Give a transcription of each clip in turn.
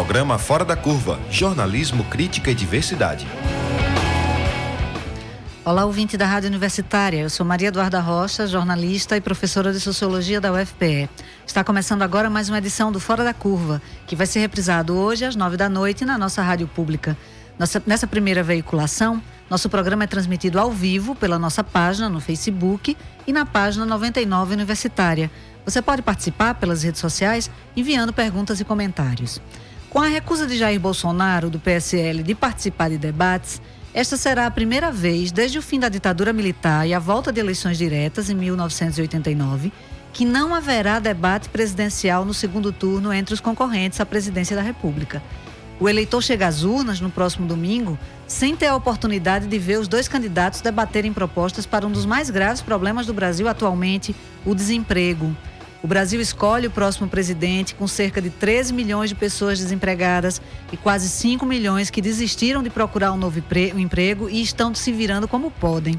Programa Fora da Curva, jornalismo, crítica e diversidade. Olá, ouvinte da Rádio Universitária. Eu sou Maria Eduarda Rocha, jornalista e professora de Sociologia da UFPE. Está começando agora mais uma edição do Fora da Curva, que vai ser reprisado hoje às 9h na nossa rádio pública. Nessa primeira veiculação, nosso programa é transmitido ao vivo pela nossa página no Facebook e na página 99 Universitária. Você pode participar pelas redes sociais enviando perguntas e comentários. Com a recusa de Jair Bolsonaro, do PSL, de participar de debates, esta será a primeira vez desde o fim da ditadura militar e a volta de eleições diretas em 1989 que não haverá debate presidencial no segundo turno entre os concorrentes à presidência da República. O eleitor chega às urnas no próximo domingo sem ter a oportunidade de ver os dois candidatos debaterem propostas para um dos mais graves problemas do Brasil atualmente, o desemprego. O Brasil escolhe o próximo presidente com cerca de 13 milhões de pessoas desempregadas e quase 5 milhões que desistiram de procurar um novo emprego e estão se virando como podem.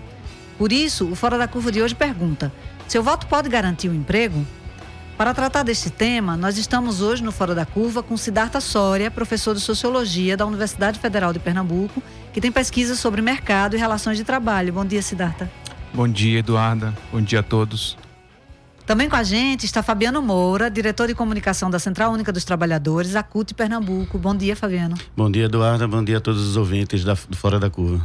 Por isso, o Fora da Curva de hoje pergunta: seu voto pode garantir o emprego? Para tratar deste tema, nós estamos hoje no Fora da Curva com Siddhartha Soria, professor de Sociologia da Universidade Federal de Pernambuco, que tem pesquisas sobre mercado e relações de trabalho. Bom dia, Siddhartha. Bom dia, Eduarda. Bom dia a todos. Também com a gente está Fabiano Moura, diretor de comunicação da Central Única dos Trabalhadores, a CUT Pernambuco. Bom dia, Fabiano. Bom dia, Eduarda. Bom dia a todos os ouvintes do Fora da Curva.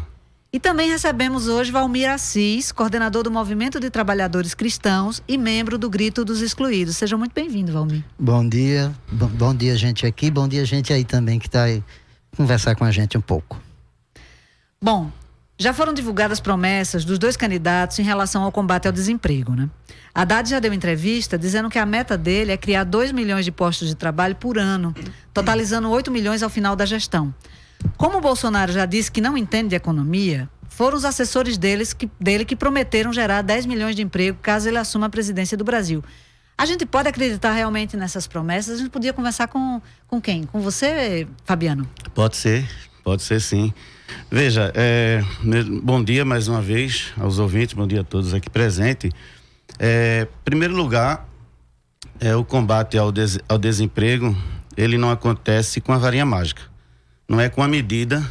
E também recebemos hoje Valmir Assis, coordenador do Movimento de Trabalhadores Cristãos e membro do Grito dos Excluídos. Seja muito bem-vindo, Valmir. Bom dia. Bom dia, gente aqui. Bom dia, gente aí também que está aí conversar com a gente um pouco. Bom, já foram divulgadas promessas dos dois candidatos em relação ao combate ao desemprego, né? Haddad já deu entrevista dizendo que a meta dele é criar 2 milhões de postos de trabalho por ano, totalizando 8 milhões ao final da gestão. Como o Bolsonaro já disse que não entende de economia, foram os assessores dele que prometeram gerar 10 milhões de emprego caso ele assuma a presidência do Brasil. A gente pode acreditar realmente nessas promessas? A gente podia conversar com quem? Com você, Fabiano? Pode ser sim. Veja, bom dia mais uma vez aos ouvintes, bom dia a todos aqui presentes. Em primeiro lugar, o combate ao desemprego, ele não acontece com a varinha mágica. Não é com a medida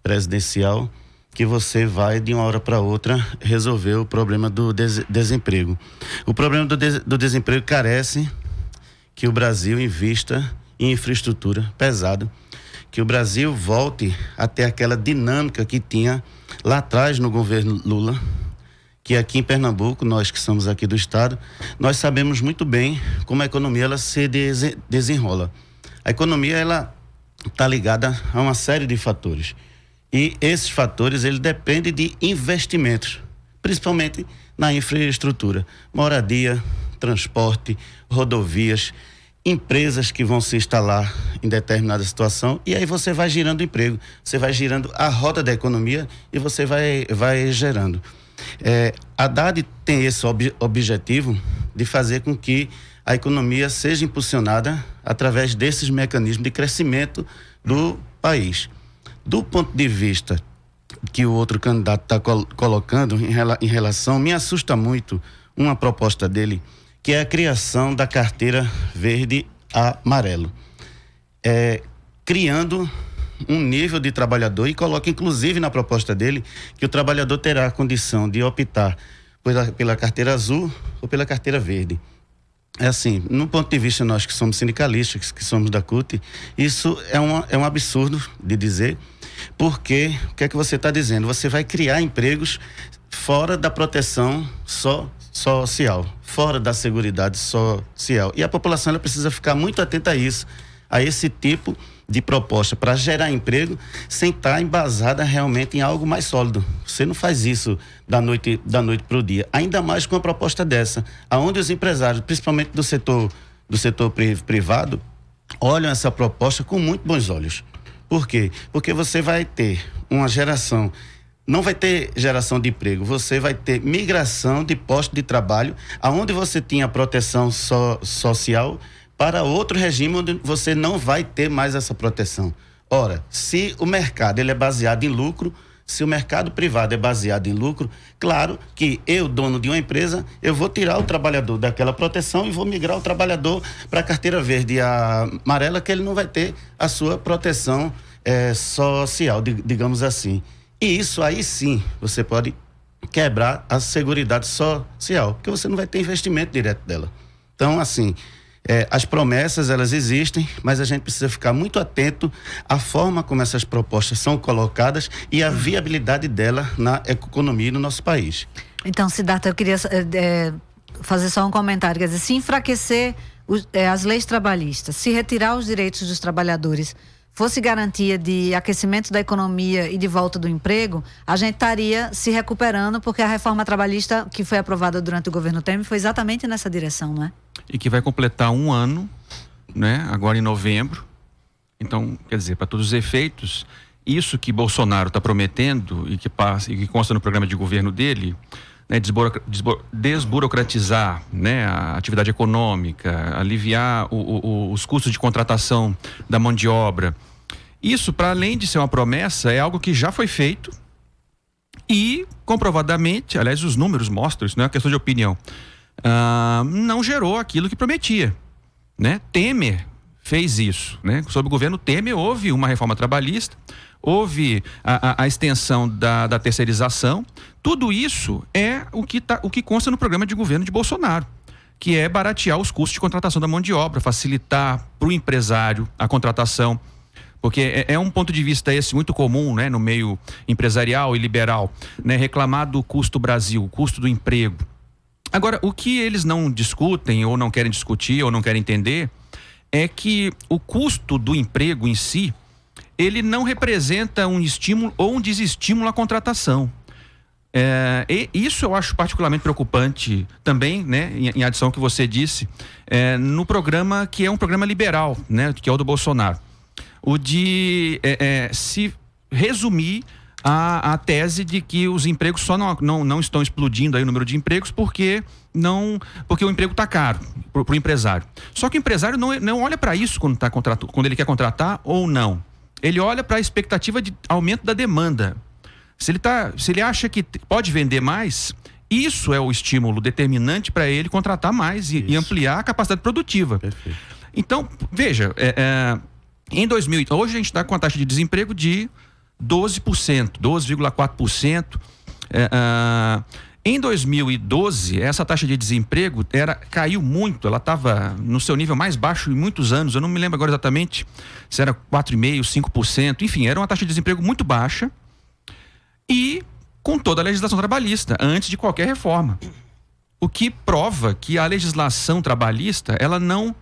presidencial que você vai de uma hora para outra resolver o problema do desemprego. O problema do desemprego carece que o Brasil invista em infraestrutura pesada, que o Brasil volte a ter aquela dinâmica que tinha lá atrás no governo Lula, que aqui em Pernambuco, nós que somos aqui do estado, nós sabemos muito bem como a economia ela se desenrola. A economia ela está ligada a uma série de fatores e esses fatores ele depende de investimentos, principalmente na infraestrutura, moradia, transporte, rodovias, empresas que vão se instalar em determinada situação e aí você vai girando emprego, você vai girando a roda da economia e você vai gerando. Haddad tem esse objetivo de fazer com que a economia seja impulsionada através desses mecanismos de crescimento do país. Do ponto de vista que o outro candidato está colocando em relação, me assusta muito uma proposta dele, que é a criação da carteira verde-amarelo. Criando um nível de trabalhador e coloca inclusive na proposta dele que o trabalhador terá a condição de optar pela carteira azul ou pela carteira verde. É assim, no ponto de vista nós que somos sindicalistas, que somos da CUT, isso é um absurdo de dizer, porque o que é que você está dizendo? Você vai criar empregos fora da proteção social, fora da seguridade social. E a população ela precisa ficar muito atenta a isso, a esse tipo de proposta para gerar emprego sem estar embasada realmente em algo mais sólido. Você não faz isso da noite para o dia, ainda mais com uma proposta dessa, aonde os empresários, principalmente do setor privado, olham essa proposta com muito bons olhos. Por quê? Porque você vai ter uma geração, não vai ter geração de emprego, você vai ter migração de postos de trabalho, aonde você tinha proteção social, para outro regime onde você não vai ter mais essa proteção. Ora, se o mercado ele é baseado em lucro, Se o mercado privado é baseado em lucro, claro que eu, dono de uma empresa, eu vou tirar o trabalhador daquela proteção e vou migrar o trabalhador para a carteira verde e a amarela, que ele não vai ter a sua proteção social, digamos assim. E isso aí sim, você pode quebrar a seguridade social, porque você não vai ter investimento direto dela. Então, assim, as promessas, elas existem, mas a gente precisa ficar muito atento à forma como essas propostas são colocadas e a viabilidade dela na economia no nosso país. Então, Siddhartha, eu queria fazer só um comentário. Quer dizer, se enfraquecer as leis trabalhistas, se retirar os direitos dos trabalhadores, fosse garantia de aquecimento da economia e de volta do emprego, a gente estaria se recuperando, porque a reforma trabalhista que foi aprovada durante o governo Temer foi exatamente nessa direção, não é? E que vai completar 1 ano, né? Agora em novembro. Então, quer dizer, para todos os efeitos, isso que Bolsonaro está prometendo e que consta no programa de governo dele, né, desburocratizar, né, a atividade econômica, aliviar os custos de contratação da mão de obra. Isso, para além de ser uma promessa, é algo que já foi feito e, comprovadamente, aliás, os números mostram, isso não é uma questão de opinião, não gerou aquilo que prometia, né? Temer fez isso, né? Sob o governo Temer houve uma reforma trabalhista, houve a extensão da terceirização. Tudo isso é o que consta no programa de governo de Bolsonaro, que é baratear os custos de contratação da mão de obra, facilitar para o empresário a contratação, porque é um ponto de vista esse muito comum, né, no meio empresarial e liberal, né, reclamar do custo Brasil, o custo do emprego. Agora, o que eles não discutem, ou não querem discutir, ou não querem entender, é que o custo do emprego em si, ele não representa um estímulo ou um desestímulo à contratação. E isso eu acho particularmente preocupante também, né, em adição ao que você disse, no programa que é um programa liberal, né, que é o do Bolsonaro. O de se resumir a tese de que os empregos só não estão explodindo aí o número de empregos porque o emprego está caro para o empresário. Só que o empresário não olha para isso quando ele quer contratar ou não. Ele olha para a expectativa de aumento da demanda. Se ele acha que pode vender mais, isso é o estímulo determinante para ele contratar mais e ampliar a capacidade produtiva. Perfeito. Então, veja, em 2000, hoje a gente está com a taxa de desemprego de 12%, 12,4%. Em 2012, essa taxa de desemprego caiu muito, ela estava no seu nível mais baixo em muitos anos, eu não me lembro agora exatamente se era 4,5%, 5%, enfim, era uma taxa de desemprego muito baixa e com toda a legislação trabalhista, antes de qualquer reforma. O que prova que a legislação trabalhista, ela não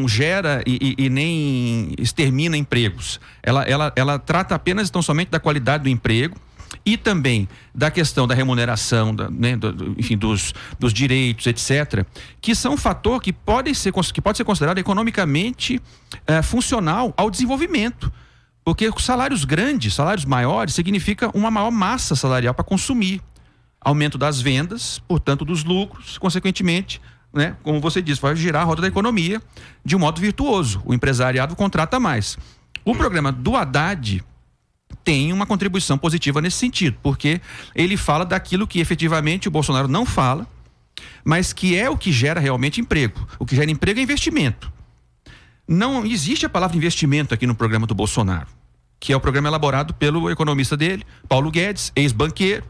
gera e nem extermina empregos. Ela trata apenas tão somente da qualidade do emprego e também da questão da remuneração, enfim, dos direitos, etc., que são um fator que pode ser considerado economicamente funcional ao desenvolvimento. Porque salários grandes, salários maiores, significa uma maior massa salarial para consumir. Aumento das vendas, portanto, dos lucros, consequentemente, né, como você disse, vai girar a roda da economia de um modo virtuoso. O empresariado contrata mais. O programa do Haddad tem uma contribuição positiva nesse sentido, porque ele fala daquilo que efetivamente o Bolsonaro não fala, mas que é o que gera realmente emprego. O que gera emprego é investimento. Não existe a palavra investimento aqui no programa do Bolsonaro, que é o programa elaborado pelo economista dele, Paulo Guedes, ex-banqueiro,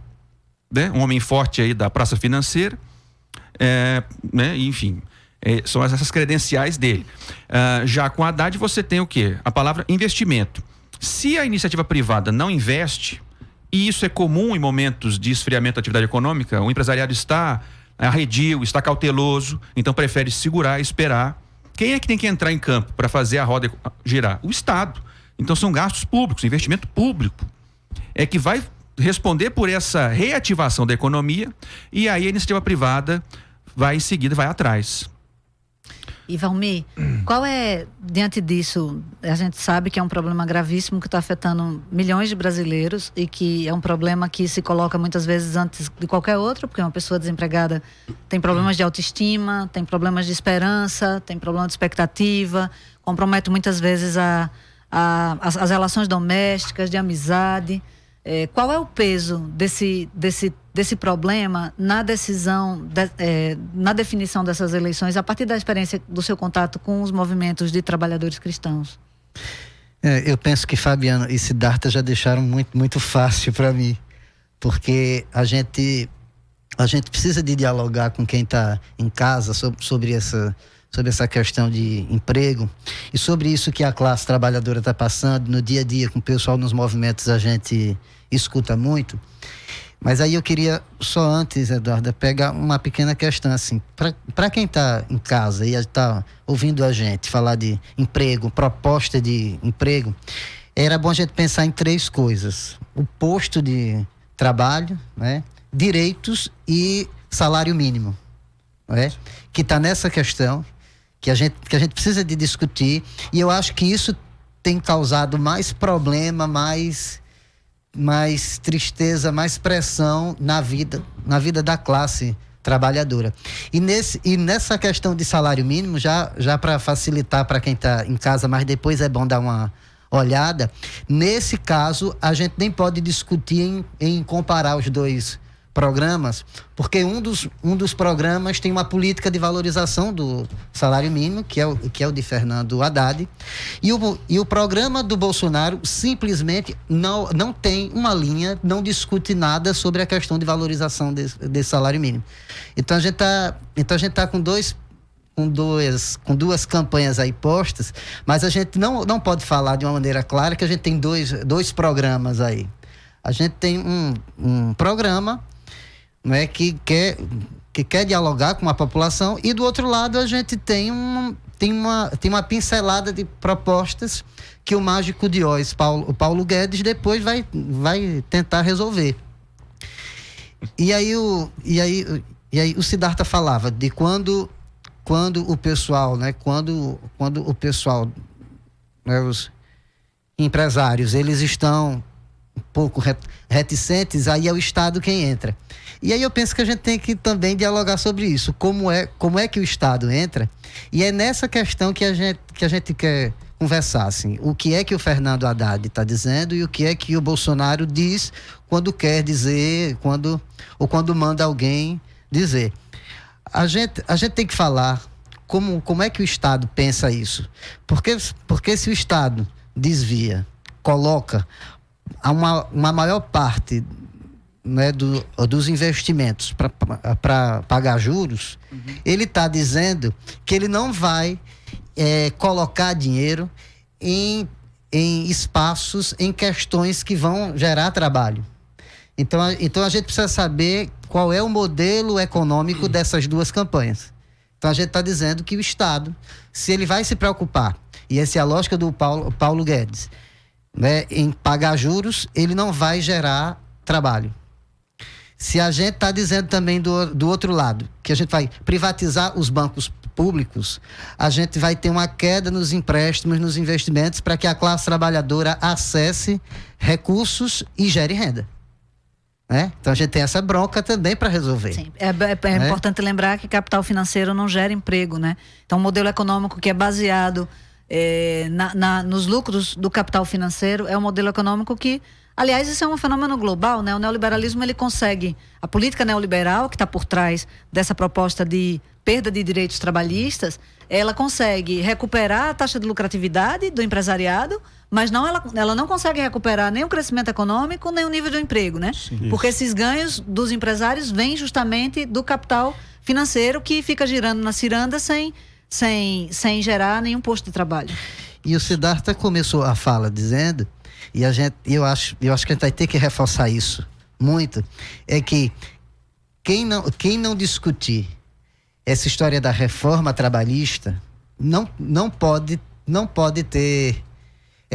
né, um homem forte aí da praça financeira, né, enfim, são essas credenciais dele. Já com Haddad você tem o quê? A palavra investimento. Se a iniciativa privada não investe, e isso é comum em momentos de esfriamento da atividade econômica, o empresariado está arredio, está cauteloso, então prefere segurar e esperar. Quem é que tem que entrar em campo para fazer a roda girar? O Estado. Então são gastos públicos, investimento público. É que vai responder por essa reativação da economia e aí a iniciativa privada vai em seguida, vai atrás. E Valmir, qual é, diante disso, a gente sabe que é um problema gravíssimo que está afetando milhões de brasileiros e que é um problema que se coloca muitas vezes antes de qualquer outro, porque uma pessoa desempregada tem problemas de autoestima, tem problemas de esperança, tem problema de expectativa, compromete muitas vezes as relações domésticas, de amizade. qual é o peso desse problema na decisão, na definição dessas eleições, a partir da experiência do seu contato com os movimentos de trabalhadores cristãos? Eu penso que Fabiano e Siddhartha já deixaram muito, muito fácil para mim, porque a gente precisa de dialogar com quem está em casa sobre essa questão de emprego e sobre isso que a classe trabalhadora está passando no dia a dia com o pessoal nos movimentos. A gente escuta muito, mas aí eu queria só antes, Eduardo, pegar uma pequena questão assim, para quem está em casa e está ouvindo a gente falar de emprego, proposta de emprego, era bom a gente pensar em 3 coisas: o posto de trabalho, né, direitos e salário mínimo, né, que está nessa questão que a gente precisa de discutir, e eu acho que isso tem causado mais problema, mais tristeza, mais pressão na vida da classe trabalhadora. E nessa questão de salário mínimo, já para facilitar para quem está em casa, mas depois é bom dar uma olhada, nesse caso a gente nem pode discutir em comparar os 2 programas, porque um dos programas tem uma política de valorização do salário mínimo, que é o de Fernando Haddad, e o programa do Bolsonaro simplesmente não tem uma linha, não discute nada sobre a questão de valorização desse salário mínimo. Então a gente tá com duas campanhas aí postas, mas a gente não pode falar de uma maneira clara que a gente tem dois programas aí. A gente tem um programa, né, que quer dialogar com a população, e do outro lado a gente tem uma pincelada de propostas que o mágico de Oz, o Paulo Guedes, depois vai tentar resolver. E aí o Siddhartha falava de quando o pessoal, né, quando o pessoal, né, os empresários, eles estão um pouco reticentes, aí é o Estado quem entra. E aí eu penso que a gente tem que também dialogar sobre isso, como é que o Estado entra, e é nessa questão que a gente quer conversar, assim, o que é que o Fernando Haddad está dizendo e o que é que o Bolsonaro diz quando quer dizer, ou quando manda alguém dizer. A gente tem que falar como é que o Estado pensa isso, porque se o Estado desvia, coloca uma maior parte, né, dos investimentos para pagar juros, ele está dizendo que ele não vai colocar dinheiro em espaços, em questões que vão gerar trabalho. Então a gente precisa saber qual é o modelo econômico dessas 2 campanhas. Então a gente está dizendo que o Estado, se ele vai se preocupar, e essa é a lógica do Paulo Guedes, né, em pagar juros, ele não vai gerar trabalho. Se a gente está dizendo também do outro lado, que a gente vai privatizar os bancos públicos, a gente vai ter uma queda nos empréstimos, nos investimentos, para que a classe trabalhadora acesse recursos e gere renda. Né? Então a gente tem essa bronca também para resolver. Sim, é importante lembrar que capital financeiro não gera emprego, né? Então o modelo econômico que é baseado nos lucros do capital financeiro é um modelo econômico que, aliás, isso é um fenômeno global, né? O neoliberalismo, ele consegue, a política neoliberal que está por trás dessa proposta de perda de direitos trabalhistas, ela consegue recuperar a taxa de lucratividade do empresariado, mas ela não consegue recuperar nem o crescimento econômico, nem o nível do emprego, né? Sim. Porque esses ganhos dos empresários vêm justamente do capital financeiro que fica girando na ciranda sem gerar nenhum posto de trabalho. E o Siddhartha começou a fala dizendo, e eu acho que a gente vai ter que reforçar isso muito, é que quem não discutir essa história da reforma trabalhista não pode ter,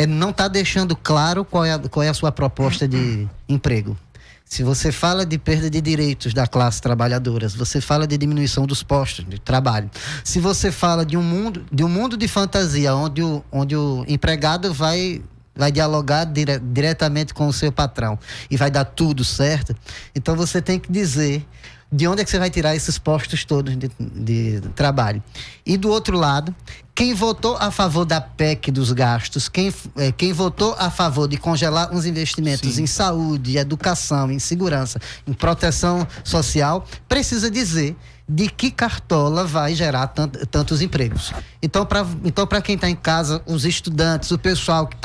não está deixando claro qual é a sua proposta de emprego. Se você fala de perda de direitos da classe trabalhadora, se você fala de diminuição dos postos de trabalho, se você fala de um mundo de fantasia onde o empregado vai dialogar diretamente com o seu patrão e vai dar tudo certo, então você tem que dizer de onde é que você vai tirar esses postos todos de trabalho. E do outro lado, Quem votou a favor da PEC dos gastos, quem votou a favor de congelar uns investimentos em saúde, educação, em segurança, em proteção social, precisa dizer de que cartola vai gerar tantos empregos. Então, para quem está em casa, os estudantes, o pessoal que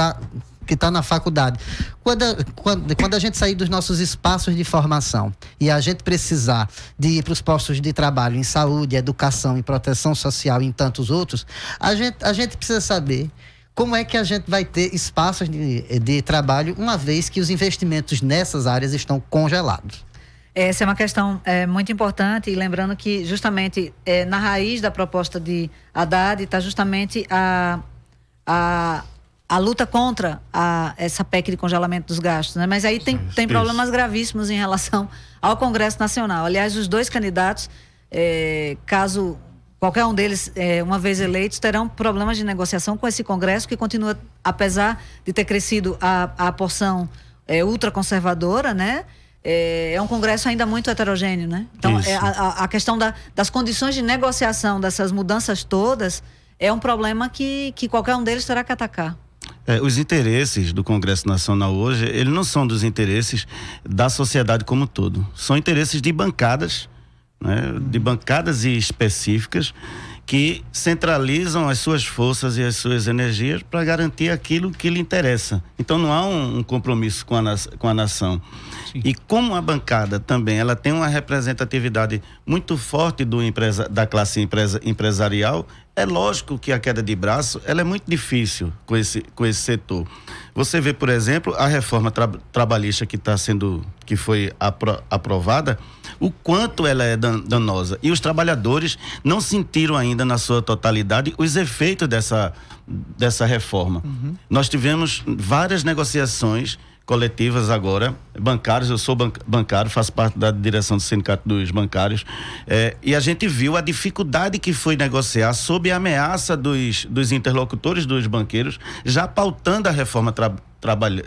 está na faculdade, quando a gente sair dos nossos espaços de formação e a gente precisar de ir para os postos de trabalho em saúde, educação, em proteção social e em tantos outros, a gente precisa saber como é que a gente vai ter espaços de trabalho, uma vez que os investimentos nessas áreas estão congelados. Essa é uma questão muito importante, e lembrando que justamente na raiz da proposta de Haddad está justamente a luta contra essa PEC de congelamento dos gastos, né? Mas aí tem problemas gravíssimos em relação ao Congresso Nacional. Aliás, os dois candidatos, caso qualquer um deles, uma vez eleitos, terão problemas de negociação com esse Congresso, que continua, apesar de ter crescido a porção ultraconservadora, né? É um Congresso ainda muito heterogêneo, né? Então, a questão das condições de negociação dessas mudanças todas é um problema que qualquer um deles terá que atacar. Os interesses do Congresso Nacional hoje, eles não são dos interesses da sociedade como um todo. São interesses de bancadas, né? De bancadas específicas que centralizam as suas forças e as suas energias para garantir aquilo que lhe interessa. Então não há um compromisso com a nação. Sim. E como a bancada também ela tem uma representatividade muito forte da classe empresarial, é lógico que a queda de braço ela é muito difícil com esse setor. Você vê, por exemplo, a reforma trabalhista que foi aprovada, o quanto ela é danosa. E os trabalhadores não sentiram ainda na sua totalidade os efeitos dessa reforma. Uhum. Nós tivemos várias negociações coletivas agora, bancários, eu sou bancário, faço parte da direção do Sindicato dos Bancários, e a gente viu a dificuldade que foi negociar sob a ameaça dos interlocutores dos banqueiros, já pautando a reforma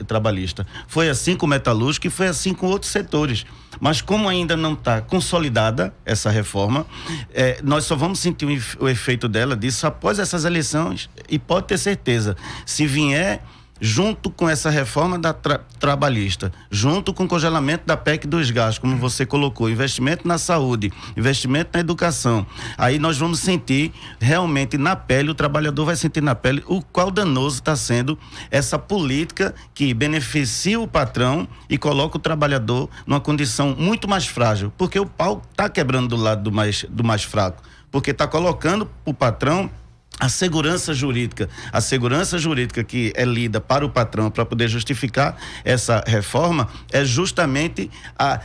trabalhista. Foi assim com o metalúrgico e foi assim com outros setores. Mas como ainda não está consolidada essa reforma, nós só vamos sentir o efeito disso após essas eleições, e pode ter certeza, se vier junto com essa reforma trabalhista, junto com o congelamento da PEC dos gastos, como você colocou, investimento na saúde, investimento na educação, aí nós vamos sentir realmente na pele, o trabalhador vai sentir na pele o qual danoso está sendo essa política que beneficia o patrão e coloca o trabalhador numa condição muito mais frágil, porque o pau está quebrando do lado do mais fraco, porque está colocando o patrão a segurança jurídica que é lida para o patrão para poder justificar essa reforma é justamente a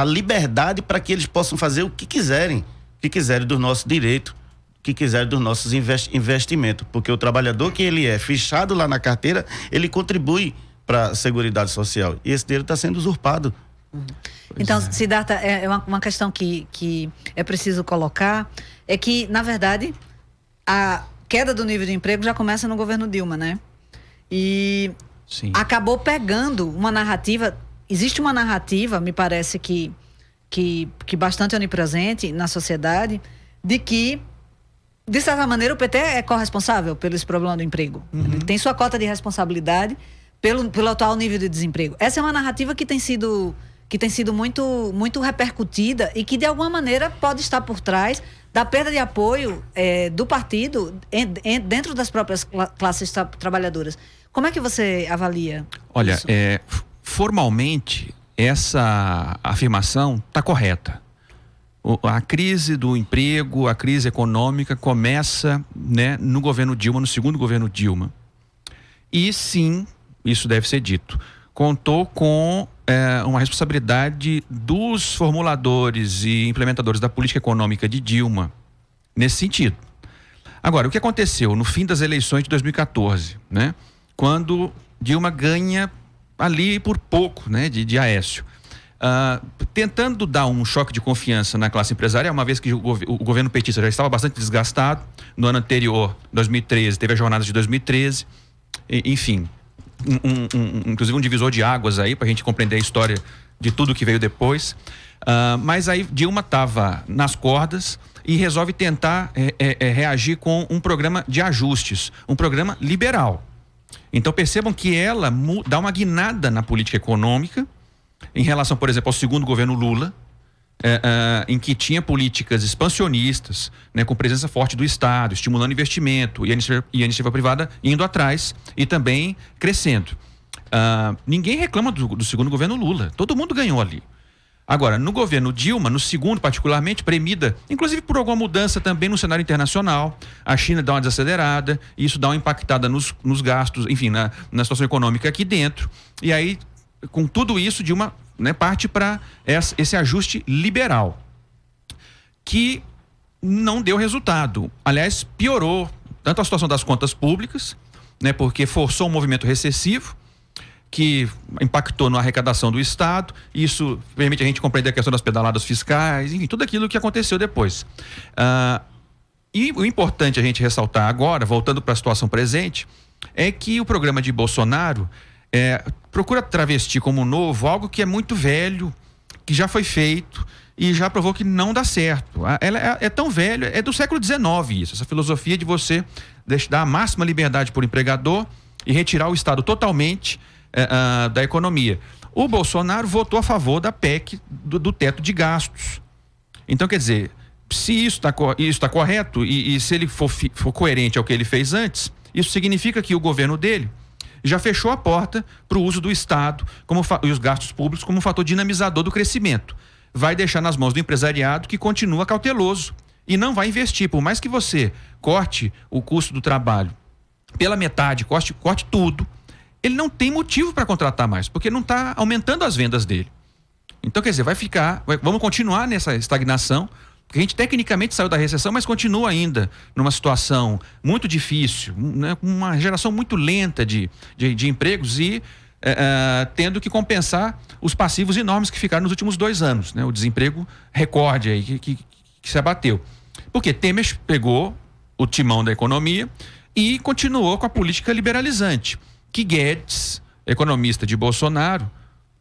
liberdade para que eles possam fazer o que quiserem dos nossos direitos, o que quiserem dos nossos investimentos, porque o trabalhador que ele é fichado lá na carteira, ele contribui para a Seguridade Social e esse dinheiro está sendo usurpado. Então, Siddhartha, uma questão que é preciso colocar é que, na verdade, a queda do nível de emprego já começa no governo Dilma, né? E sim, acabou pegando uma narrativa, existe uma narrativa, me parece que bastante onipresente na sociedade, de que, de certa maneira, o PT é corresponsável pelo esse problema do emprego. Uhum. Ele tem sua cota de responsabilidade pelo atual nível de desemprego. Essa é uma narrativa que tem sido muito, muito repercutida e que, de alguma maneira, pode estar por trás da perda de apoio do partido dentro das próprias classes trabalhadoras. Como é que você avalia Olha, isso? Formalmente, essa afirmação está correta. A crise do emprego, a crise econômica começa, né, no governo Dilma, no segundo governo Dilma. E sim, isso deve ser dito, contou com uma responsabilidade dos formuladores e implementadores da política econômica de Dilma nesse sentido. Agora, o que aconteceu no fim das eleições de 2014, né? Quando Dilma ganha ali por pouco, né, de Aécio, tentando dar um choque de confiança na classe empresarial, uma vez que o governo petista já estava bastante desgastado. No ano anterior, 2013, teve as jornadas de 2013, enfim, inclusive um divisor de águas aí para a gente compreender a história de tudo que veio depois, mas aí Dilma estava nas cordas e resolve tentar reagir com um programa de ajustes, um programa liberal. Então percebam que ela dá uma guinada na política econômica em relação, por exemplo, ao segundo governo Lula, em que tinha políticas expansionistas, né, com presença forte do Estado, estimulando investimento e a iniciativa privada indo atrás e também crescendo. Ninguém reclama do segundo governo Lula, todo mundo ganhou ali. Agora, no governo Dilma, no segundo particularmente, premida, inclusive por alguma mudança também no cenário internacional, a China dá uma desacelerada, e isso dá uma impactada nos gastos, enfim, na situação econômica aqui dentro. E aí, com tudo isso, Dilma, né, parte para esse ajuste liberal, que não deu resultado. Aliás, piorou tanto a situação das contas públicas, né, porque forçou um movimento recessivo, que impactou na arrecadação do Estado. Isso permite a gente compreender a questão das pedaladas fiscais, enfim, tudo aquilo que aconteceu depois. E o importante a gente ressaltar agora, voltando para a situação presente, é que o programa de Bolsonaro procura travestir como novo algo que é muito velho, que já foi feito e já provou que não dá certo. Ela é tão velho, é do século XIX isso, essa filosofia de você dar a máxima liberdade para o empregador e retirar o Estado totalmente da economia. O Bolsonaro votou a favor da PEC do teto de gastos. Então, quer dizer, se isso está correto e se ele for coerente ao que ele fez antes, isso significa que o governo dele já fechou a porta para o uso do Estado e os gastos públicos como um fator dinamizador do crescimento. Vai deixar nas mãos do empresariado, que continua cauteloso e não vai investir. Por mais que você corte o custo do trabalho pela metade, corte tudo, ele não tem motivo para contratar mais, porque não está aumentando as vendas dele. Então, quer dizer, vamos continuar nessa estagnação, porque a gente tecnicamente saiu da recessão, mas continua ainda numa situação muito difícil, né, uma geração muito lenta de empregos e tendo que compensar os passivos enormes que ficaram nos últimos 2 anos, né, o desemprego recorde aí que se abateu. Porque Temer pegou o timão da economia e continuou com a política liberalizante, que Guedes, economista de Bolsonaro,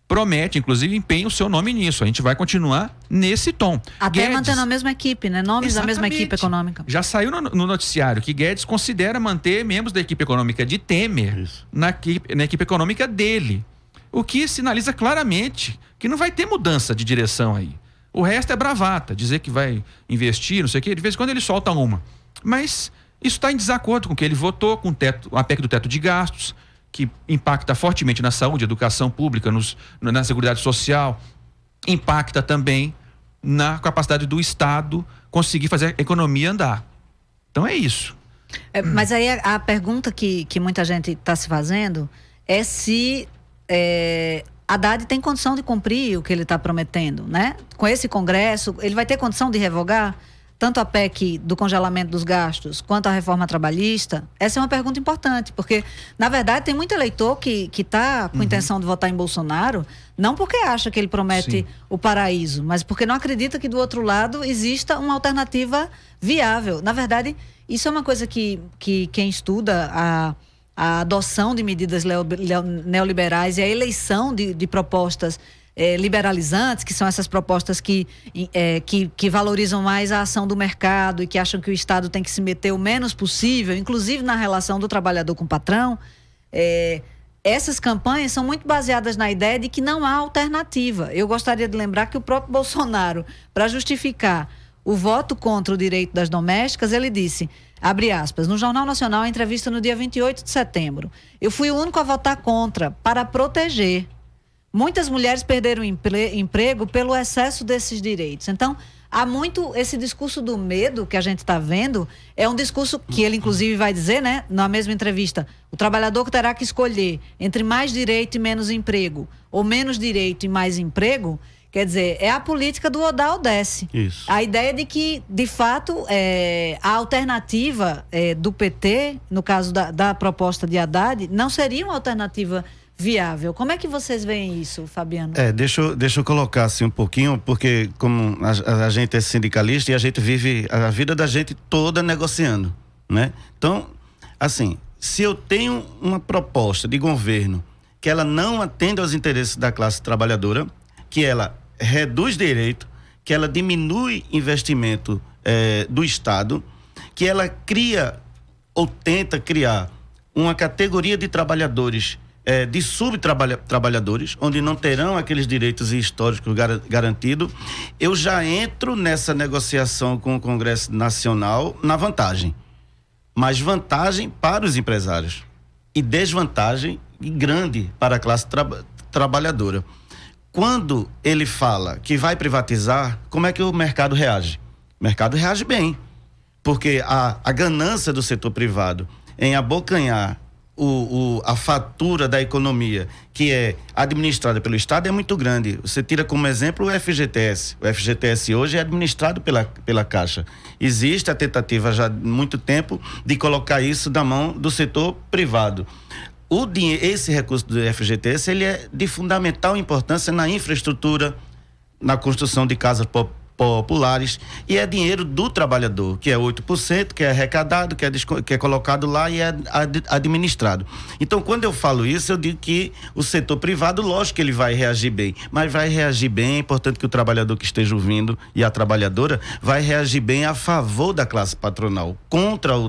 promete, inclusive empenha o seu nome nisso. A gente vai continuar nesse tom. Até Guedes, mantendo a mesma equipe, né? Nomes da mesma equipe econômica. Já saiu no noticiário que Guedes considera manter membros da equipe econômica de Temer na equipe econômica dele. O que sinaliza claramente que não vai ter mudança de direção aí. O resto é bravata, dizer que vai investir, não sei o quê, de vez em quando ele solta uma. Mas isso está em desacordo com o que ele votou, com a PEC do teto de gastos, que impacta fortemente na saúde, educação pública, na seguridade social, impacta também na capacidade do Estado conseguir fazer a economia andar. Então é isso. Mas aí a pergunta que muita gente está se fazendo é se Haddad tem condição de cumprir o que ele está prometendo, né? Com esse Congresso, ele vai ter condição de revogar tanto a PEC do congelamento dos gastos quanto a reforma trabalhista? Essa é uma pergunta importante, porque, na verdade, tem muito eleitor que está com intenção de votar em Bolsonaro, não porque acha que ele promete o paraíso, mas porque não acredita que do outro lado exista uma alternativa viável. Na verdade, isso é uma coisa que quem estuda a adoção de medidas neoliberais e a eleição de propostas liberalizantes, que são essas propostas que valorizam mais a ação do mercado e que acham que o Estado tem que se meter o menos possível, inclusive na relação do trabalhador com o patrão. Essas campanhas são muito baseadas na ideia de que não há alternativa. Eu gostaria de lembrar que o próprio Bolsonaro, para justificar o voto contra o direito das domésticas, ele disse, abre aspas, no Jornal Nacional, em entrevista no dia 28 de setembro, eu fui o único a votar contra, para proteger. Muitas mulheres perderam emprego pelo excesso desses direitos. Então, há muito esse discurso do medo que a gente está vendo, é um discurso que ele inclusive vai dizer, né, na mesma entrevista, o trabalhador que terá que escolher entre mais direito e menos emprego, ou menos direito e mais emprego, quer dizer, é a política do ou dá ou desce. Isso. A ideia de que, de fato, a alternativa do PT, no caso da proposta de Haddad, não seria uma alternativa viável. Como é que vocês veem isso, Fabiano? Deixa eu colocar assim um pouquinho, porque como a gente é sindicalista e a gente vive a vida da gente toda negociando, né? Então, assim, se eu tenho uma proposta de governo que ela não atende aos interesses da classe trabalhadora, que ela reduz direito, que ela diminui investimento do Estado, que ela cria ou tenta criar uma categoria de trabalhadores, de subtrabalhadores, onde não terão aqueles direitos históricos garantidos. Eu já entro nessa negociação com o Congresso Nacional na vantagem, mas vantagem para os empresários e desvantagem grande para a classe trabalhadora. Quando ele fala que vai privatizar, como é que o mercado reage? O mercado reage bem, porque a ganância do setor privado em abocanhar a fatura da economia que é administrada pelo Estado é muito grande. Você tira como exemplo o FGTS. O FGTS hoje é administrado pela Caixa. Existe a tentativa já há muito tempo de colocar isso na mão do setor privado. Esse recurso do FGTS, ele é de fundamental importância na infraestrutura, na construção de casas populares, e é dinheiro do trabalhador, que é 8%, que é arrecadado, que é colocado lá e é administrado. Então, quando eu falo isso, eu digo que o setor privado, lógico que ele vai reagir bem, mas vai reagir bem, é importante que o trabalhador que esteja ouvindo e a trabalhadora vai reagir bem a favor da classe patronal, contra o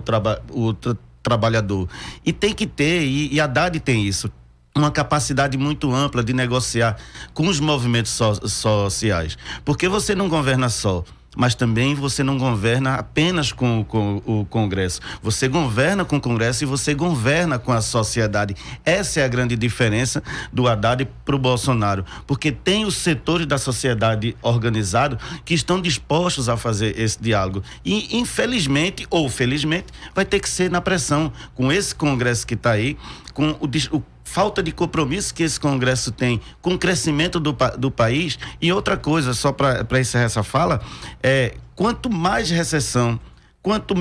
trabalhador. E tem que ter, e a Haddad tem isso, uma capacidade muito ampla de negociar com os movimentos sociais. Porque você não governa só, mas também você não governa apenas com o Congresso. Você governa com o Congresso e você governa com a sociedade. Essa é a grande diferença do Haddad para o Bolsonaro. Porque tem os setores da sociedade organizado que estão dispostos a fazer esse diálogo. E, infelizmente ou felizmente, vai ter que ser na pressão com esse Congresso que está aí, com o falta de compromisso que esse Congresso tem com o crescimento do país. E outra coisa, só para encerrar essa fala, quanto mais recessão, quanto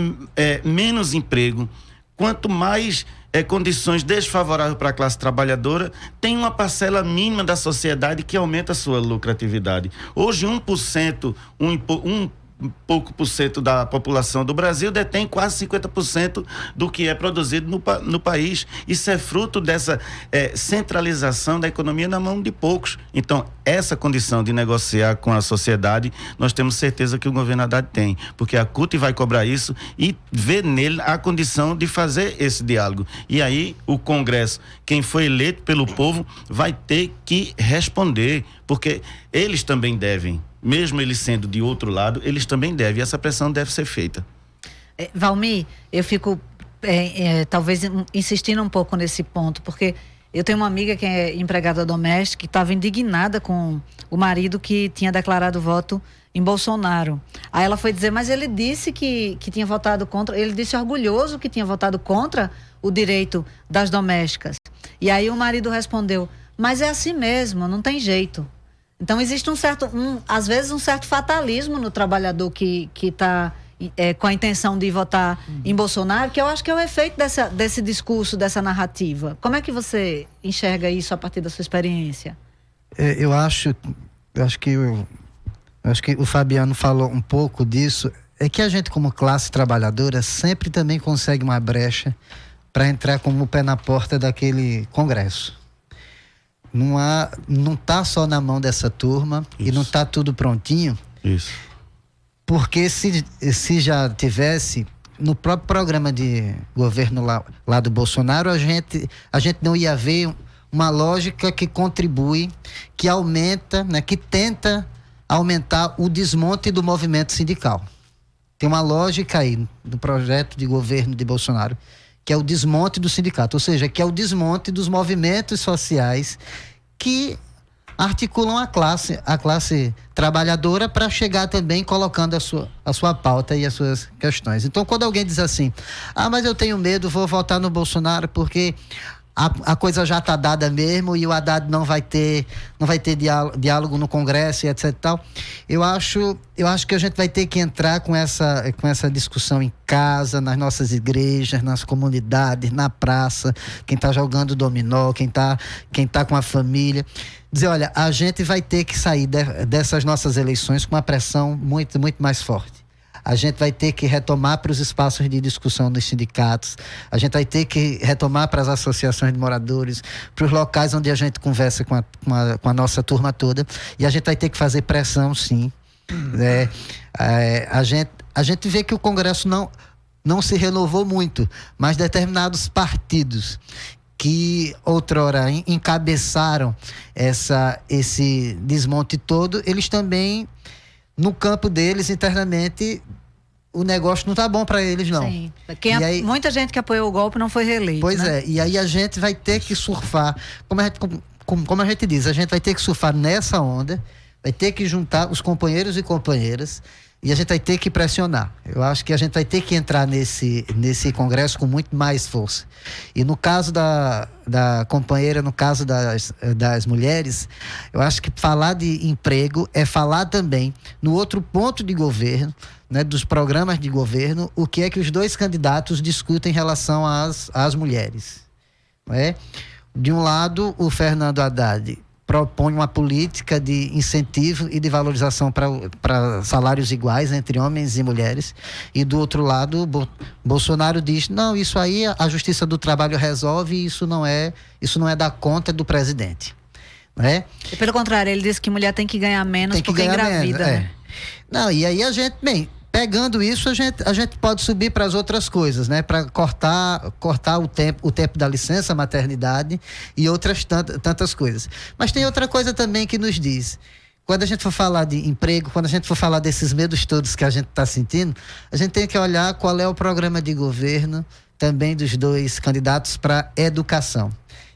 menos emprego, quanto mais condições desfavoráveis para a classe trabalhadora, tem uma parcela mínima da sociedade que aumenta a sua lucratividade. Hoje 1%, pouco por cento da população do Brasil detém quase 50% do que é produzido no país. Isso é fruto dessa centralização da economia na mão de poucos. Então, essa condição de negociar com a sociedade, nós temos certeza que o governo Haddad tem, porque a CUT vai cobrar isso e vê nele a condição de fazer esse diálogo. E aí, o Congresso, quem foi eleito pelo povo, vai ter que responder, porque eles também devem. Mesmo eles sendo de outro lado, eles também devem, e essa pressão deve ser feita. Valmir, eu fico talvez insistindo um pouco nesse ponto, porque eu tenho uma amiga que é empregada doméstica que estava indignada com o marido que tinha declarado voto em Bolsonaro. Aí ela foi dizer, mas ele disse que tinha votado contra, ele disse orgulhoso que tinha votado contra o direito das domésticas. E aí o marido respondeu, mas é assim mesmo, não tem jeito. Então existe às vezes um certo fatalismo no trabalhador que está com a intenção de votar em Bolsonaro, que eu acho que é o efeito desse discurso, dessa narrativa. Como é que você enxerga isso a partir da sua experiência? Eu acho que o Fabiano falou um pouco disso, é que a gente como classe trabalhadora sempre também consegue uma brecha para entrar como o pé na porta daquele Congresso. Não tá só na mão dessa turma. Isso. E não tá tudo prontinho. Isso. Porque se já tivesse no próprio programa de governo lá do Bolsonaro, a gente não ia ver uma lógica que contribui, que aumenta, né, que tenta aumentar o desmonte do movimento sindical. Tem uma lógica aí do projeto de governo de Bolsonaro, que é o desmonte do sindicato, ou seja, que é o desmonte dos movimentos sociais que articulam a classe trabalhadora para chegar também colocando a sua pauta e as suas questões. Então, quando alguém diz assim, mas eu tenho medo, vou votar no Bolsonaro porque a coisa já está dada mesmo e o Haddad não vai ter diálogo no Congresso e etc e tal. Eu acho que a gente vai ter que entrar com essa discussão em casa, nas nossas igrejas, nas comunidades, na praça, quem está jogando dominó, quem tá com a família. Dizer, olha, a gente vai ter que sair dessas nossas eleições com uma pressão muito, muito mais forte. A gente vai ter que retomar para os espaços de discussão nos sindicatos, a gente vai ter que retomar para as associações de moradores, para os locais onde a gente conversa com a nossa turma toda, e a gente vai ter que fazer pressão, sim. a gente vê que o Congresso não se renovou muito, mas determinados partidos que outrora encabeçaram esse desmonte todo, eles também, no campo deles, internamente, o negócio não tá bom para eles, não. Sim. Muita gente que apoiou o golpe não foi reeleito. Pois né? E aí a gente vai ter que surfar, como a gente diz, a gente vai ter que surfar nessa onda, vai ter que juntar os companheiros e companheiras, e a gente vai ter que pressionar. Eu acho que a gente vai ter que entrar nesse Congresso com muito mais força. E no caso da companheira, no caso das mulheres, eu acho que falar de emprego é falar também no outro ponto de governo, né, dos programas de governo, o que é que os dois candidatos discutem em relação às mulheres. Não é? De um lado, o Fernando Haddad propõe uma política de incentivo e de valorização para salários iguais entre homens e mulheres, e do outro lado, Bolsonaro diz, não, isso aí a Justiça do Trabalho resolve, isso não é da conta do presidente. Não é? E pelo contrário, ele diz que mulher tem que ganhar menos porque engravida. Né? Não, e aí a gente, pegando isso, a gente pode subir para as outras coisas, né? Para cortar o tempo da licença maternidade e outras tantas coisas. Mas tem outra coisa também que nos diz. Quando a gente for falar de emprego, quando a gente for falar desses medos todos que a gente está sentindo, a gente tem que olhar qual é o programa de governo também dos dois candidatos para educação.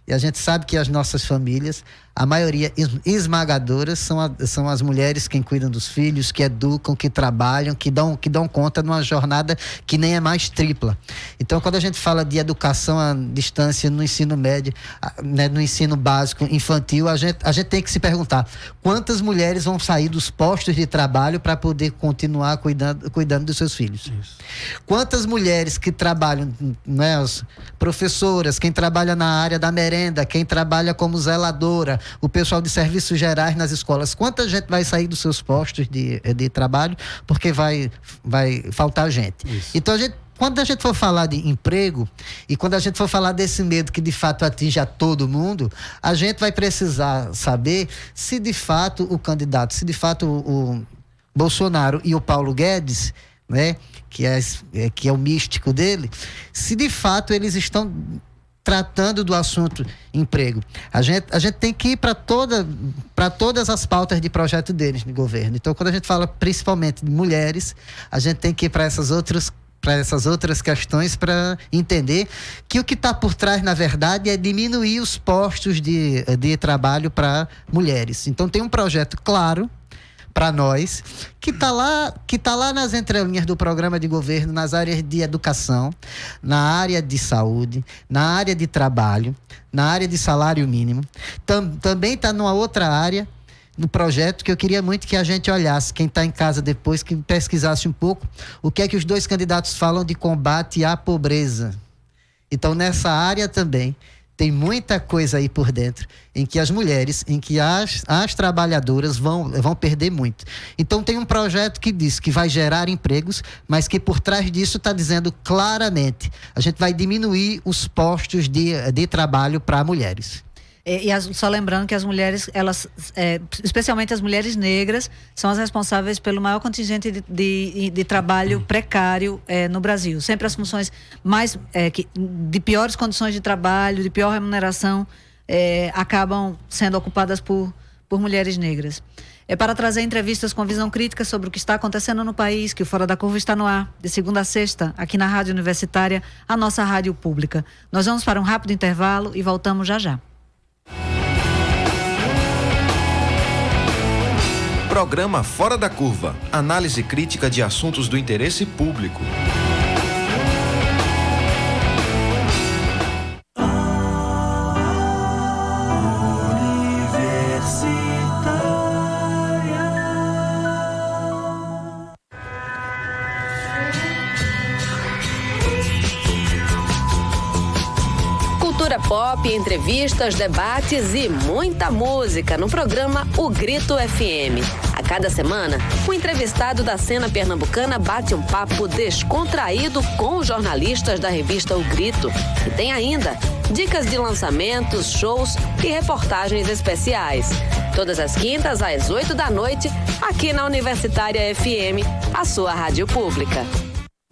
E a gente sabe que as nossas famílias, a maioria esmagadora, são as mulheres quem cuidam dos filhos, que educam, que trabalham, que dão conta numa jornada que nem é mais tripla. Então, quando a gente fala de educação à distância no ensino médio, né, no ensino básico, infantil, a gente tem que se perguntar quantas mulheres vão sair dos postos de trabalho para poder continuar cuidando dos seus filhos. Isso. Quantas mulheres que trabalham, né, as professoras, quem trabalha na área da merenda, quem trabalha como zeladora, o pessoal de serviços gerais nas escolas, quanta gente vai sair dos seus postos de trabalho porque vai faltar gente. Isso. Então, quando a gente for falar de emprego e quando a gente for falar desse medo que de fato atinge a todo mundo, a gente vai precisar saber se de fato o Bolsonaro e o Paulo Guedes, né, que é o místico dele, se de fato eles estão tratando do assunto emprego. A gente tem que ir para todas as pautas de projeto deles de governo. Então, quando a gente fala principalmente de mulheres, a gente tem que ir para essas outras questões para entender que o que está por trás, na verdade, é diminuir os postos de trabalho para mulheres. Então, tem um projeto claro para nós, que está lá nas entrelinhas do programa de governo, nas áreas de educação, na área de saúde, na área de trabalho, na área de salário mínimo. Também está numa outra área, no projeto, que eu queria muito que a gente olhasse, quem está em casa depois, que pesquisasse um pouco o que é que os dois candidatos falam de combate à pobreza. Então, nessa área também, tem muita coisa aí por dentro, em que as mulheres, em que as trabalhadoras vão perder muito. Então tem um projeto que diz que vai gerar empregos, mas que por trás disso está dizendo claramente, a gente vai diminuir os postos de trabalho para mulheres. Só lembrando que as mulheres, especialmente as mulheres negras, são as responsáveis pelo maior contingente de trabalho precário no Brasil. Sempre as funções de piores condições de trabalho, de pior remuneração, acabam sendo ocupadas por mulheres negras. Para trazer entrevistas com visão crítica sobre o que está acontecendo no país, que o Fora da Curva está no ar, de segunda a sexta, aqui na Rádio Universitária, a nossa rádio pública. Nós vamos para um rápido intervalo e voltamos já já. Programa Fora da Curva. Análise crítica de assuntos do interesse público. Cultura pop, entrevistas, debates e muita música no programa O Grito FM. A cada semana, o entrevistado da cena pernambucana bate um papo descontraído com os jornalistas da revista O Grito. E tem ainda dicas de lançamentos, shows e reportagens especiais. Todas as quintas às 8 da noite, aqui na Universitária FM, a sua rádio pública.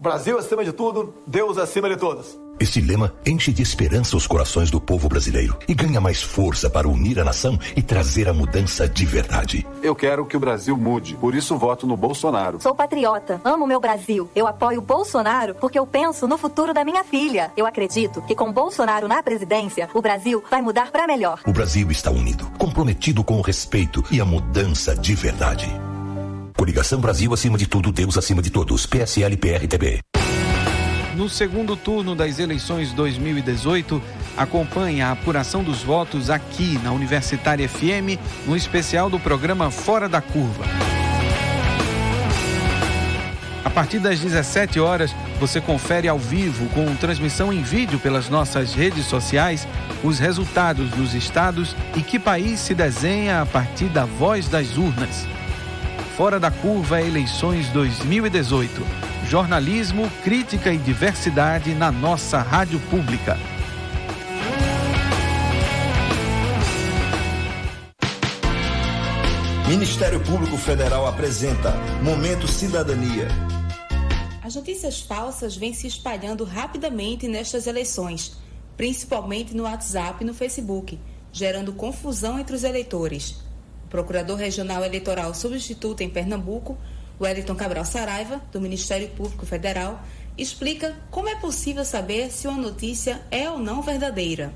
Brasil acima de tudo, Deus acima de todos. Esse lema enche de esperança os corações do povo brasileiro e ganha mais força para unir a nação e trazer a mudança de verdade. Eu quero que o Brasil mude, por isso voto no Bolsonaro. Sou patriota, amo meu Brasil. Eu apoio o Bolsonaro porque eu penso no futuro da minha filha. Eu acredito que com Bolsonaro na presidência, o Brasil vai mudar para melhor. O Brasil está unido, comprometido com o respeito e a mudança de verdade. Coligação Brasil acima de tudo, Deus acima de todos. PSL, PRTB. No segundo turno das eleições 2018, acompanhe a apuração dos votos aqui na Universitária FM, no especial do programa Fora da Curva. A partir das 17 horas, você confere ao vivo, com transmissão em vídeo pelas nossas redes sociais, os resultados dos estados e que país se desenha a partir da voz das urnas. Fora da Curva Eleições 2018. Jornalismo, crítica e diversidade na nossa rádio pública. Ministério Público Federal apresenta Momento Cidadania. As notícias falsas vêm se espalhando rapidamente nestas eleições, principalmente no WhatsApp e no Facebook, gerando confusão entre os eleitores. O Procurador Regional Eleitoral Substituto em Pernambuco, Wellington Cabral Saraiva, do Ministério Público Federal, explica como é possível saber se uma notícia é ou não verdadeira.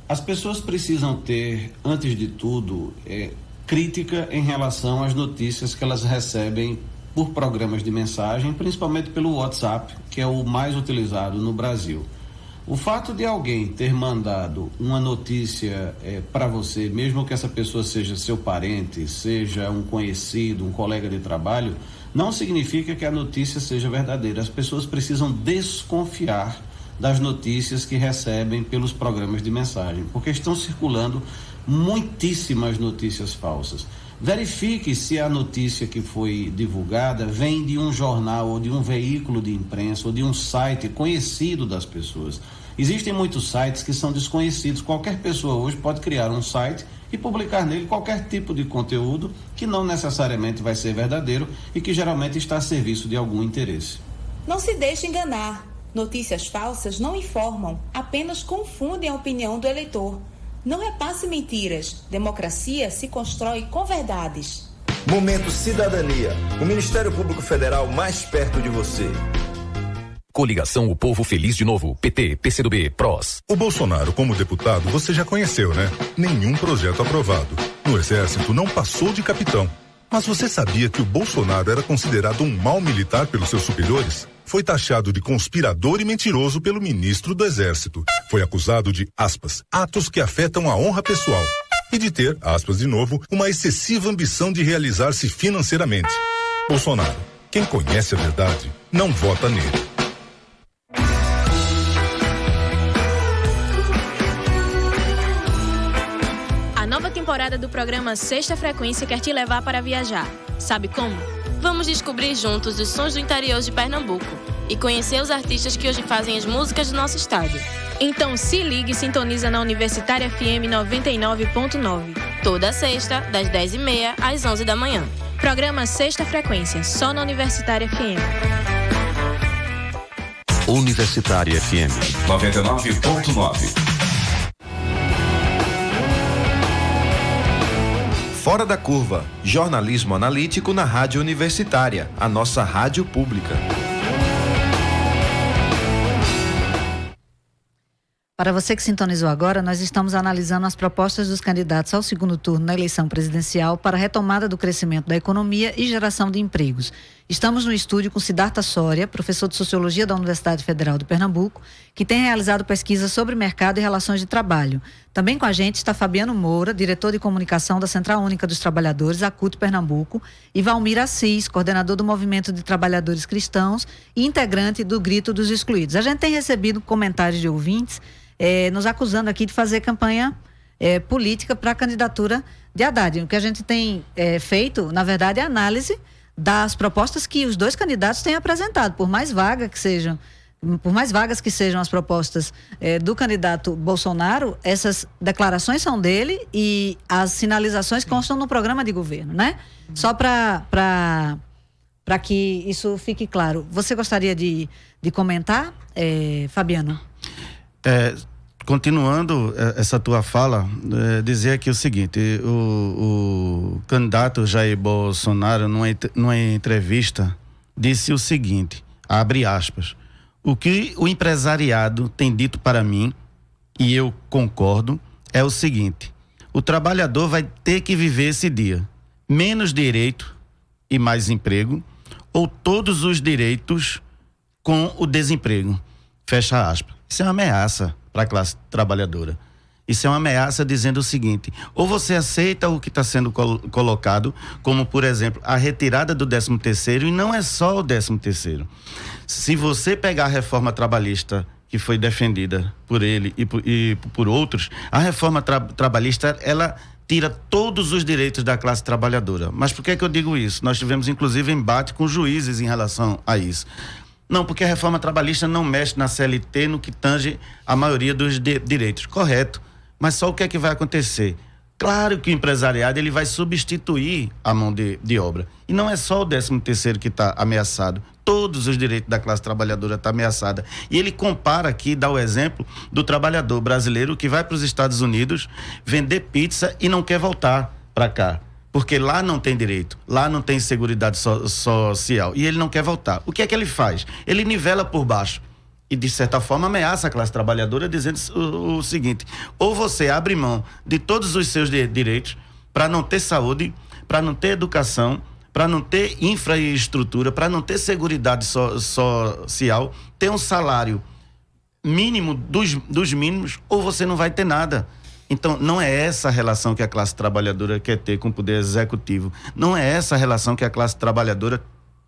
As pessoas precisam ter, antes de tudo, crítica em relação às notícias que elas recebem por programas de mensagem, principalmente pelo WhatsApp, que é o mais utilizado no Brasil. O fato de alguém ter mandado uma notícia para você, mesmo que essa pessoa seja seu parente, seja um conhecido, um colega de trabalho, não significa que a notícia seja verdadeira. As pessoas precisam desconfiar das notícias que recebem pelos programas de mensagem, porque estão circulando muitíssimas notícias falsas. Verifique se a notícia que foi divulgada vem de um jornal ou de um veículo de imprensa ou de um site conhecido das pessoas. Existem muitos sites que são desconhecidos. Qualquer pessoa hoje pode criar um site e publicar nele qualquer tipo de conteúdo que não necessariamente vai ser verdadeiro e que geralmente está a serviço de algum interesse. Não se deixe enganar. Notícias falsas não informam, apenas confundem a opinião do eleitor. Não repasse mentiras. Democracia se constrói com verdades. Momento Cidadania. O Ministério Público Federal mais perto de você. Coligação O Povo Feliz de Novo, PT, PCdoB, PROS. O Bolsonaro como deputado você já conheceu, né? Nenhum projeto aprovado. No Exército não passou de capitão. Mas você sabia que o Bolsonaro era considerado um mau militar pelos seus superiores? Foi taxado de conspirador e mentiroso pelo ministro do Exército. Foi acusado de, aspas, atos que afetam a honra pessoal. E de ter, aspas de novo, uma excessiva ambição de realizar-se financeiramente. Bolsonaro, quem conhece a verdade, não vota nele. A nova temporada do programa Sexta Frequência quer te levar para viajar. Sabe como? Vamos descobrir juntos os sons do interior de Pernambuco e conhecer os artistas que hoje fazem as músicas do nosso estado. Então se ligue e sintoniza na Universitária FM 99.9. Toda sexta, das 10h30 às 11 da manhã. Programa Sexta Frequência, só na Universitária FM. Universitária FM 99.9. Fora da Curva, jornalismo analítico na Rádio Universitária, a nossa rádio pública. Para você que sintonizou agora, nós estamos analisando as propostas dos candidatos ao segundo turno na eleição presidencial para a retomada do crescimento da economia e geração de empregos. Estamos no estúdio com Siddhartha Soria, professor de Sociologia da Universidade Federal de Pernambuco, que tem realizado pesquisas sobre mercado e relações de trabalho. Também com a gente está Fabiano Moura, diretor de comunicação da Central Única dos Trabalhadores, a CUT Pernambuco, e Valmir Assis, coordenador do Movimento de Trabalhadores Cristãos e integrante do Grito dos Excluídos. A gente tem recebido comentários de ouvintes nos acusando aqui de fazer campanha política para a candidatura de Haddad. O que a gente tem feito, na verdade, é análise das propostas que os dois candidatos têm apresentado, por mais vagas que sejam por mais vagas que sejam as propostas do candidato Bolsonaro, essas declarações são dele e as sinalizações constam no programa de governo, né? Só para que isso fique claro. Você gostaria de comentar, Fabiano? Continuando essa tua fala, dizer aqui o seguinte: o candidato Jair Bolsonaro, numa entrevista, disse o seguinte, abre aspas: o que o empresariado tem dito para mim, e eu concordo, é o seguinte: o trabalhador vai ter que viver esse dia, menos direito e mais emprego, ou todos os direitos com o desemprego. Fecha aspas. Isso é uma ameaça para a classe trabalhadora. Isso é uma ameaça dizendo o seguinte: ou você aceita o que está sendo colocado, como, por exemplo, a retirada do 13º, e não é só o 13º. Se você pegar a reforma trabalhista que foi defendida por ele e por outros, a reforma trabalhista, ela tira todos os direitos da classe trabalhadora. Mas por que eu digo isso? Nós tivemos, inclusive, embate com juízes em relação a isso. Não, porque a reforma trabalhista não mexe na CLT no que tange a maioria dos direitos. Correto. Mas só o que é que vai acontecer? Claro que o empresariado ele vai substituir a mão de obra. E não é só o 13º que está ameaçado. Todos os direitos da classe trabalhadora estão ameaçados. E ele compara aqui, dá o exemplo do trabalhador brasileiro que vai para os Estados Unidos vender pizza e não quer voltar para cá. Porque lá não tem direito, lá não tem seguridade social. E ele não quer voltar. O que é que ele faz? Ele nivela por baixo. E, de certa forma, ameaça a classe trabalhadora dizendo o seguinte: ou você abre mão de todos os seus direitos para não ter saúde, para não ter educação, para não ter infraestrutura, para não ter seguridade social, ter um salário mínimo dos mínimos, ou você não vai ter nada. Então, não é essa a relação que a classe trabalhadora quer ter com o poder executivo. Não é essa a relação que a classe trabalhadora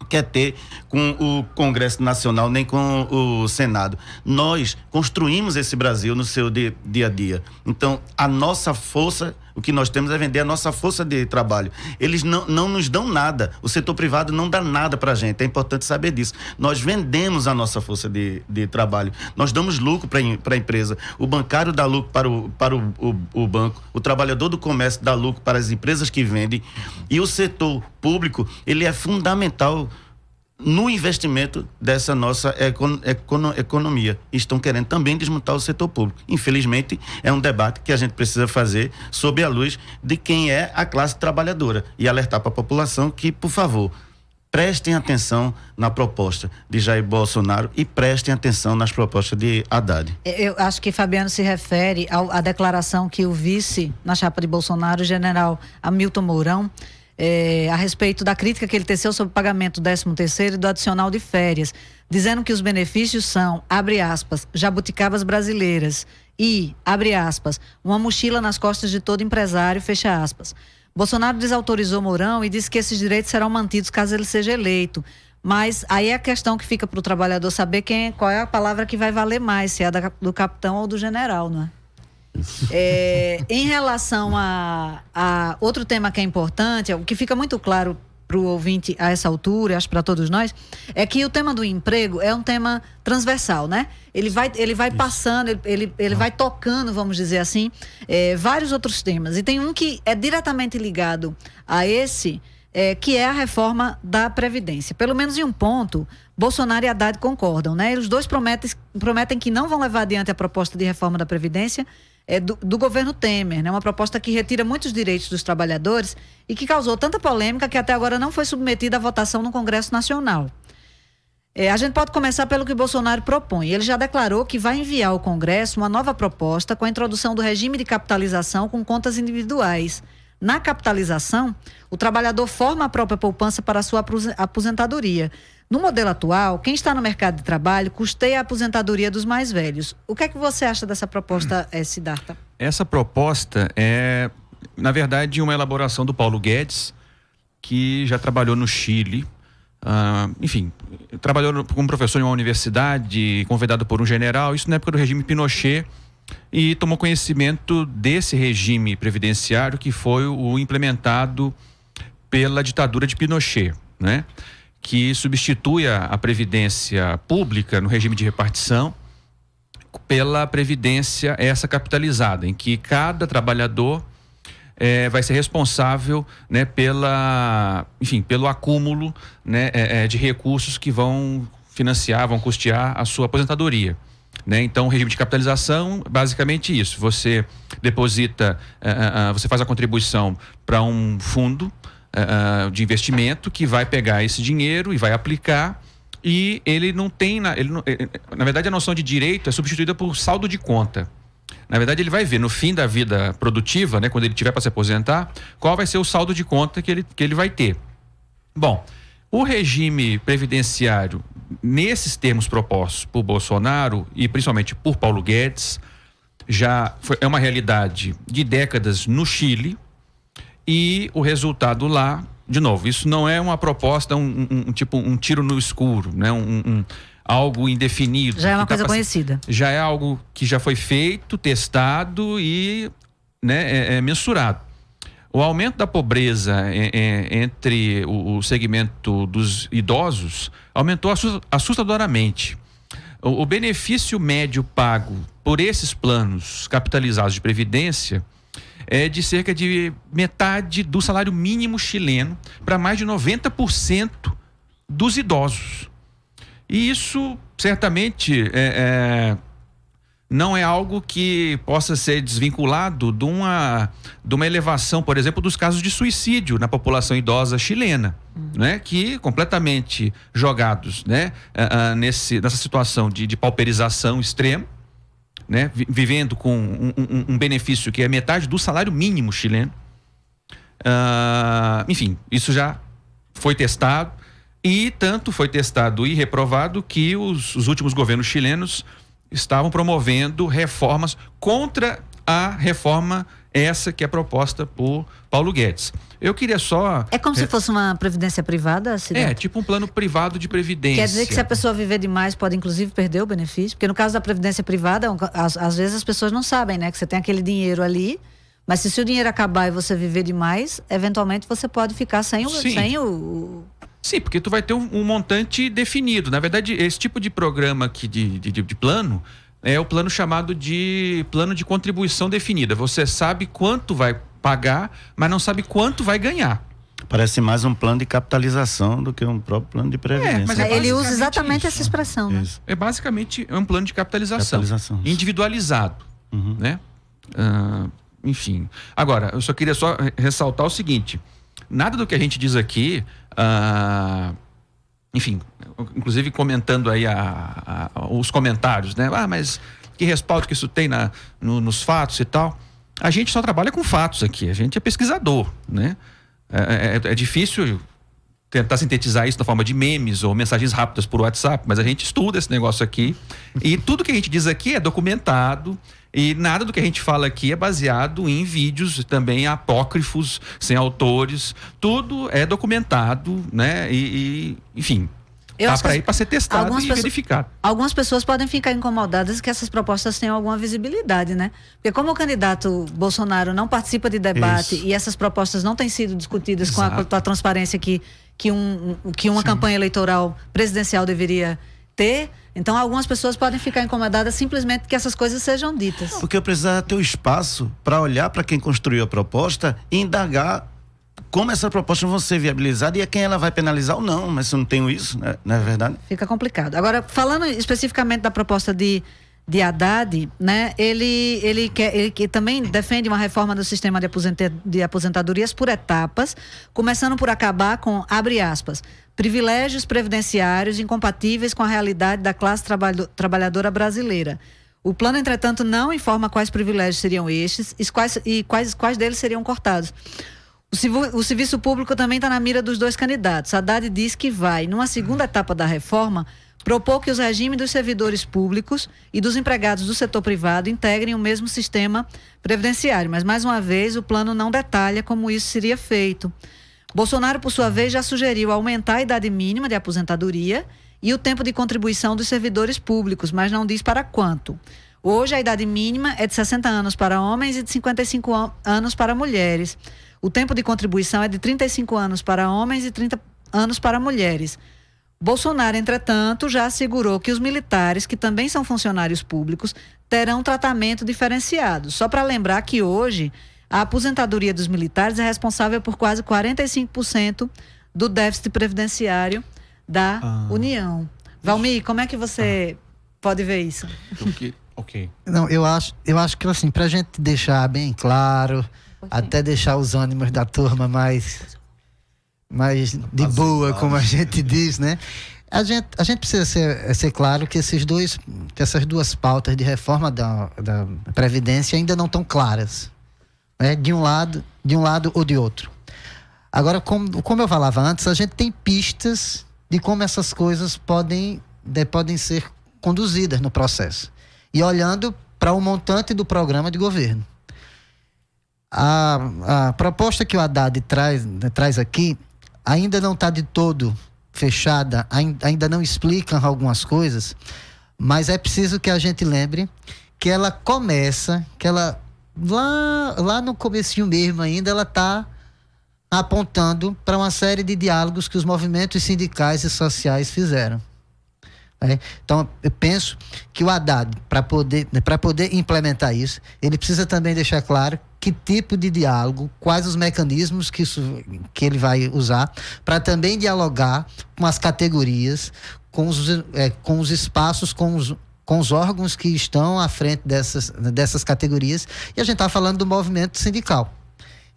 quer ter com o Congresso Nacional, nem com o Senado. Nós construímos esse Brasil no seu dia a dia. Então, a nossa força, o que nós temos é vender a nossa força de trabalho. Eles não nos dão nada. O setor privado não dá nada pra gente. É importante saber disso. Nós vendemos a nossa força de trabalho. Nós damos lucro para a empresa. O bancário dá lucro para o banco. O trabalhador do comércio dá lucro para as empresas que vendem. E o setor público, ele é fundamental no investimento dessa nossa economia. Estão querendo também desmontar o setor público. Infelizmente, é um debate que a gente precisa fazer sob a luz de quem é a classe trabalhadora e alertar para a população que, por favor, prestem atenção na proposta de Jair Bolsonaro e prestem atenção nas propostas de Haddad. Eu acho que Fabiano se refere à declaração que o vice na chapa de Bolsonaro, o general Hamilton Mourão, a respeito da crítica que ele teceu sobre o pagamento do 13º e do adicional de férias, dizendo que os benefícios são, abre aspas, jabuticabas brasileiras e, abre aspas, uma mochila nas costas de todo empresário, fecha aspas. Bolsonaro desautorizou Mourão e disse que esses direitos serão mantidos caso ele seja eleito. Mas aí é a questão que fica para o trabalhador saber qual é a palavra que vai valer mais, se é a do capitão ou do general, não é? Em relação a outro tema que é importante, o que fica muito claro para o ouvinte a essa altura, acho para todos nós, é que o tema do emprego é um tema transversal, né? Ele vai passando, ele vai tocando, vamos dizer assim, vários outros temas. E tem um que é diretamente ligado a esse, que é a reforma da Previdência. Pelo menos em um ponto, Bolsonaro e Haddad concordam, né? Os dois prometem que não vão levar adiante a proposta de reforma da Previdência do governo Temer, né? Uma proposta que retira muitos direitos dos trabalhadores e que causou tanta polêmica que até agora não foi submetida à votação no Congresso Nacional. A gente pode começar pelo que Bolsonaro propõe. Ele já declarou que vai enviar ao Congresso uma nova proposta com a introdução do regime de capitalização com contas individuais. Na capitalização, o trabalhador forma a própria poupança para a sua aposentadoria. No modelo atual, quem está no mercado de trabalho custeia a aposentadoria dos mais velhos. O que é que você acha dessa proposta, Siddhartha? Essa proposta é, na verdade, uma elaboração do Paulo Guedes, que já trabalhou no Chile. Enfim, trabalhou como professor em uma universidade, convidado por um general, isso na época do regime Pinochet, e tomou conhecimento desse regime previdenciário que foi o implementado pela ditadura de Pinochet, né? que substitui a previdência pública no regime de repartição pela previdência essa capitalizada, em que cada trabalhador vai ser responsável, né, pelo acúmulo, né, de recursos que vão financiar, vão custear a sua aposentadoria. Né? Então, o regime de capitalização, basicamente isso. Você deposita, você faz a contribuição para um fundo de investimento que vai pegar esse dinheiro e vai aplicar, e ele não tem, na verdade, a noção de direito é substituída por saldo de conta. Na verdade, ele vai ver no fim da vida produtiva, né, quando ele tiver para se aposentar, qual vai ser o saldo de conta que ele vai ter. Bom, o regime previdenciário, nesses termos propostos por Bolsonaro e principalmente por Paulo Guedes, é uma realidade de décadas no Chile, e o resultado lá, de novo, isso não é uma proposta, um tiro no escuro, né? Algo indefinido. Já é uma coisa conhecida. Já é algo que já foi feito, testado e, né, mensurado. O aumento da pobreza entre o segmento dos idosos aumentou assustadoramente. O benefício médio pago por esses planos capitalizados de previdência é de cerca de metade do salário mínimo chileno para mais de 90% dos idosos. E isso certamente não é algo que possa ser desvinculado de uma elevação, por exemplo, dos casos de suicídio na população idosa chilena, né? Que completamente jogados, né? Nessa situação de pauperização extrema, né? Vivendo com um benefício que é metade do salário mínimo chileno. Enfim, isso já foi testado, e tanto foi testado e reprovado que os últimos governos chilenos estavam promovendo reformas contra a reforma essa que é proposta por Paulo Guedes. Eu queria só... É como se fosse uma previdência privada? Tipo um plano privado de previdência. Quer dizer que se a pessoa viver demais pode inclusive perder o benefício? Porque no caso da previdência privada, às vezes as pessoas não sabem, né? Que você tem aquele dinheiro ali, mas se o dinheiro acabar e você viver demais, eventualmente você pode ficar sem o... Sim, porque tu vai ter um montante definido. Na verdade, esse tipo de programa aqui de plano é o plano chamado de plano de contribuição definida. Você sabe quanto vai pagar, mas não sabe quanto vai ganhar. Parece mais um plano de capitalização do que um próprio plano de previdência. Mas ele usa exatamente essa expressão, né? É basicamente um plano de capitalização. Individualizado, né? Enfim. Agora, eu só queria ressaltar o seguinte: nada do que a gente diz aqui, enfim, inclusive comentando aí os comentários, né? Mas que respaldo que isso tem nos fatos e tal. A gente só trabalha com fatos aqui, a gente é pesquisador, né? É difícil tentar sintetizar isso na forma de memes ou mensagens rápidas por WhatsApp, mas a gente estuda esse negócio aqui, e tudo que a gente diz aqui é documentado, e nada do que a gente fala aqui é baseado em vídeos também apócrifos, sem autores. Tudo é documentado, né? Enfim, tá para ir para ser testado e verificado. Algumas pessoas podem ficar incomodadas que essas propostas tenham alguma visibilidade, né? Porque como o candidato Bolsonaro não participa de debate e essas propostas não têm sido discutidas com a transparência que uma campanha eleitoral presidencial deveria ter, então algumas pessoas podem ficar incomodadas simplesmente que essas coisas sejam ditas. Porque eu precisava ter o espaço para olhar para quem construiu a proposta e indagar como essa proposta vai ser viabilizada e a quem ela vai penalizar ou não. Mas se eu não tenho isso, né? Não é verdade? Fica complicado. Agora, falando especificamente da proposta de Haddad, né? Ele também defende uma reforma do sistema de aposentadorias por etapas, começando por acabar com, abre aspas, privilégios previdenciários incompatíveis com a realidade da classe trabalhadora brasileira. O plano, entretanto, não informa quais privilégios seriam estes e quais deles seriam cortados. O serviço público também está na mira dos dois candidatos. Haddad diz que vai, numa segunda etapa da reforma, propor que os regimes dos servidores públicos e dos empregados do setor privado integrem o mesmo sistema previdenciário. Mas, mais uma vez, o plano não detalha como isso seria feito. Bolsonaro, por sua vez, já sugeriu aumentar a idade mínima de aposentadoria e o tempo de contribuição dos servidores públicos, mas não diz para quanto. Hoje, a idade mínima é de 60 anos para homens e de 55 anos para mulheres. O tempo de contribuição é de 35 anos para homens e 30 anos para mulheres. Bolsonaro, entretanto, já assegurou que os militares, que também são funcionários públicos, terão tratamento diferenciado. Só para lembrar que hoje a aposentadoria dos militares é responsável por quase 45% do déficit previdenciário da União. Valmir, como é que você pode ver isso? Ok. Não, eu acho que assim, pra gente deixar bem claro, até deixar os ânimos da turma mais de boa, como a gente diz, né? A gente precisa ser claro que essas duas pautas de reforma da Previdência ainda não estão claras, né? De um lado ou de outro. Agora, como eu falava antes, a gente tem pistas de como essas coisas podem ser conduzidas no processo. E olhando para o montante do programa de governo. A proposta que o Haddad traz aqui ainda não está de todo fechada, ainda não explica algumas coisas, mas é preciso que a gente lembre que ela começa, que ela lá no comecinho mesmo ainda, ela está apontando para uma série de diálogos que os movimentos sindicais e sociais fizeram. Então, eu penso que o Haddad, para poder implementar isso, ele precisa também deixar claro que tipo de diálogo, quais os mecanismos que ele vai usar, para também dialogar com as categorias, com os espaços, com os órgãos que estão à frente dessas categorias. E a gente está falando do movimento sindical.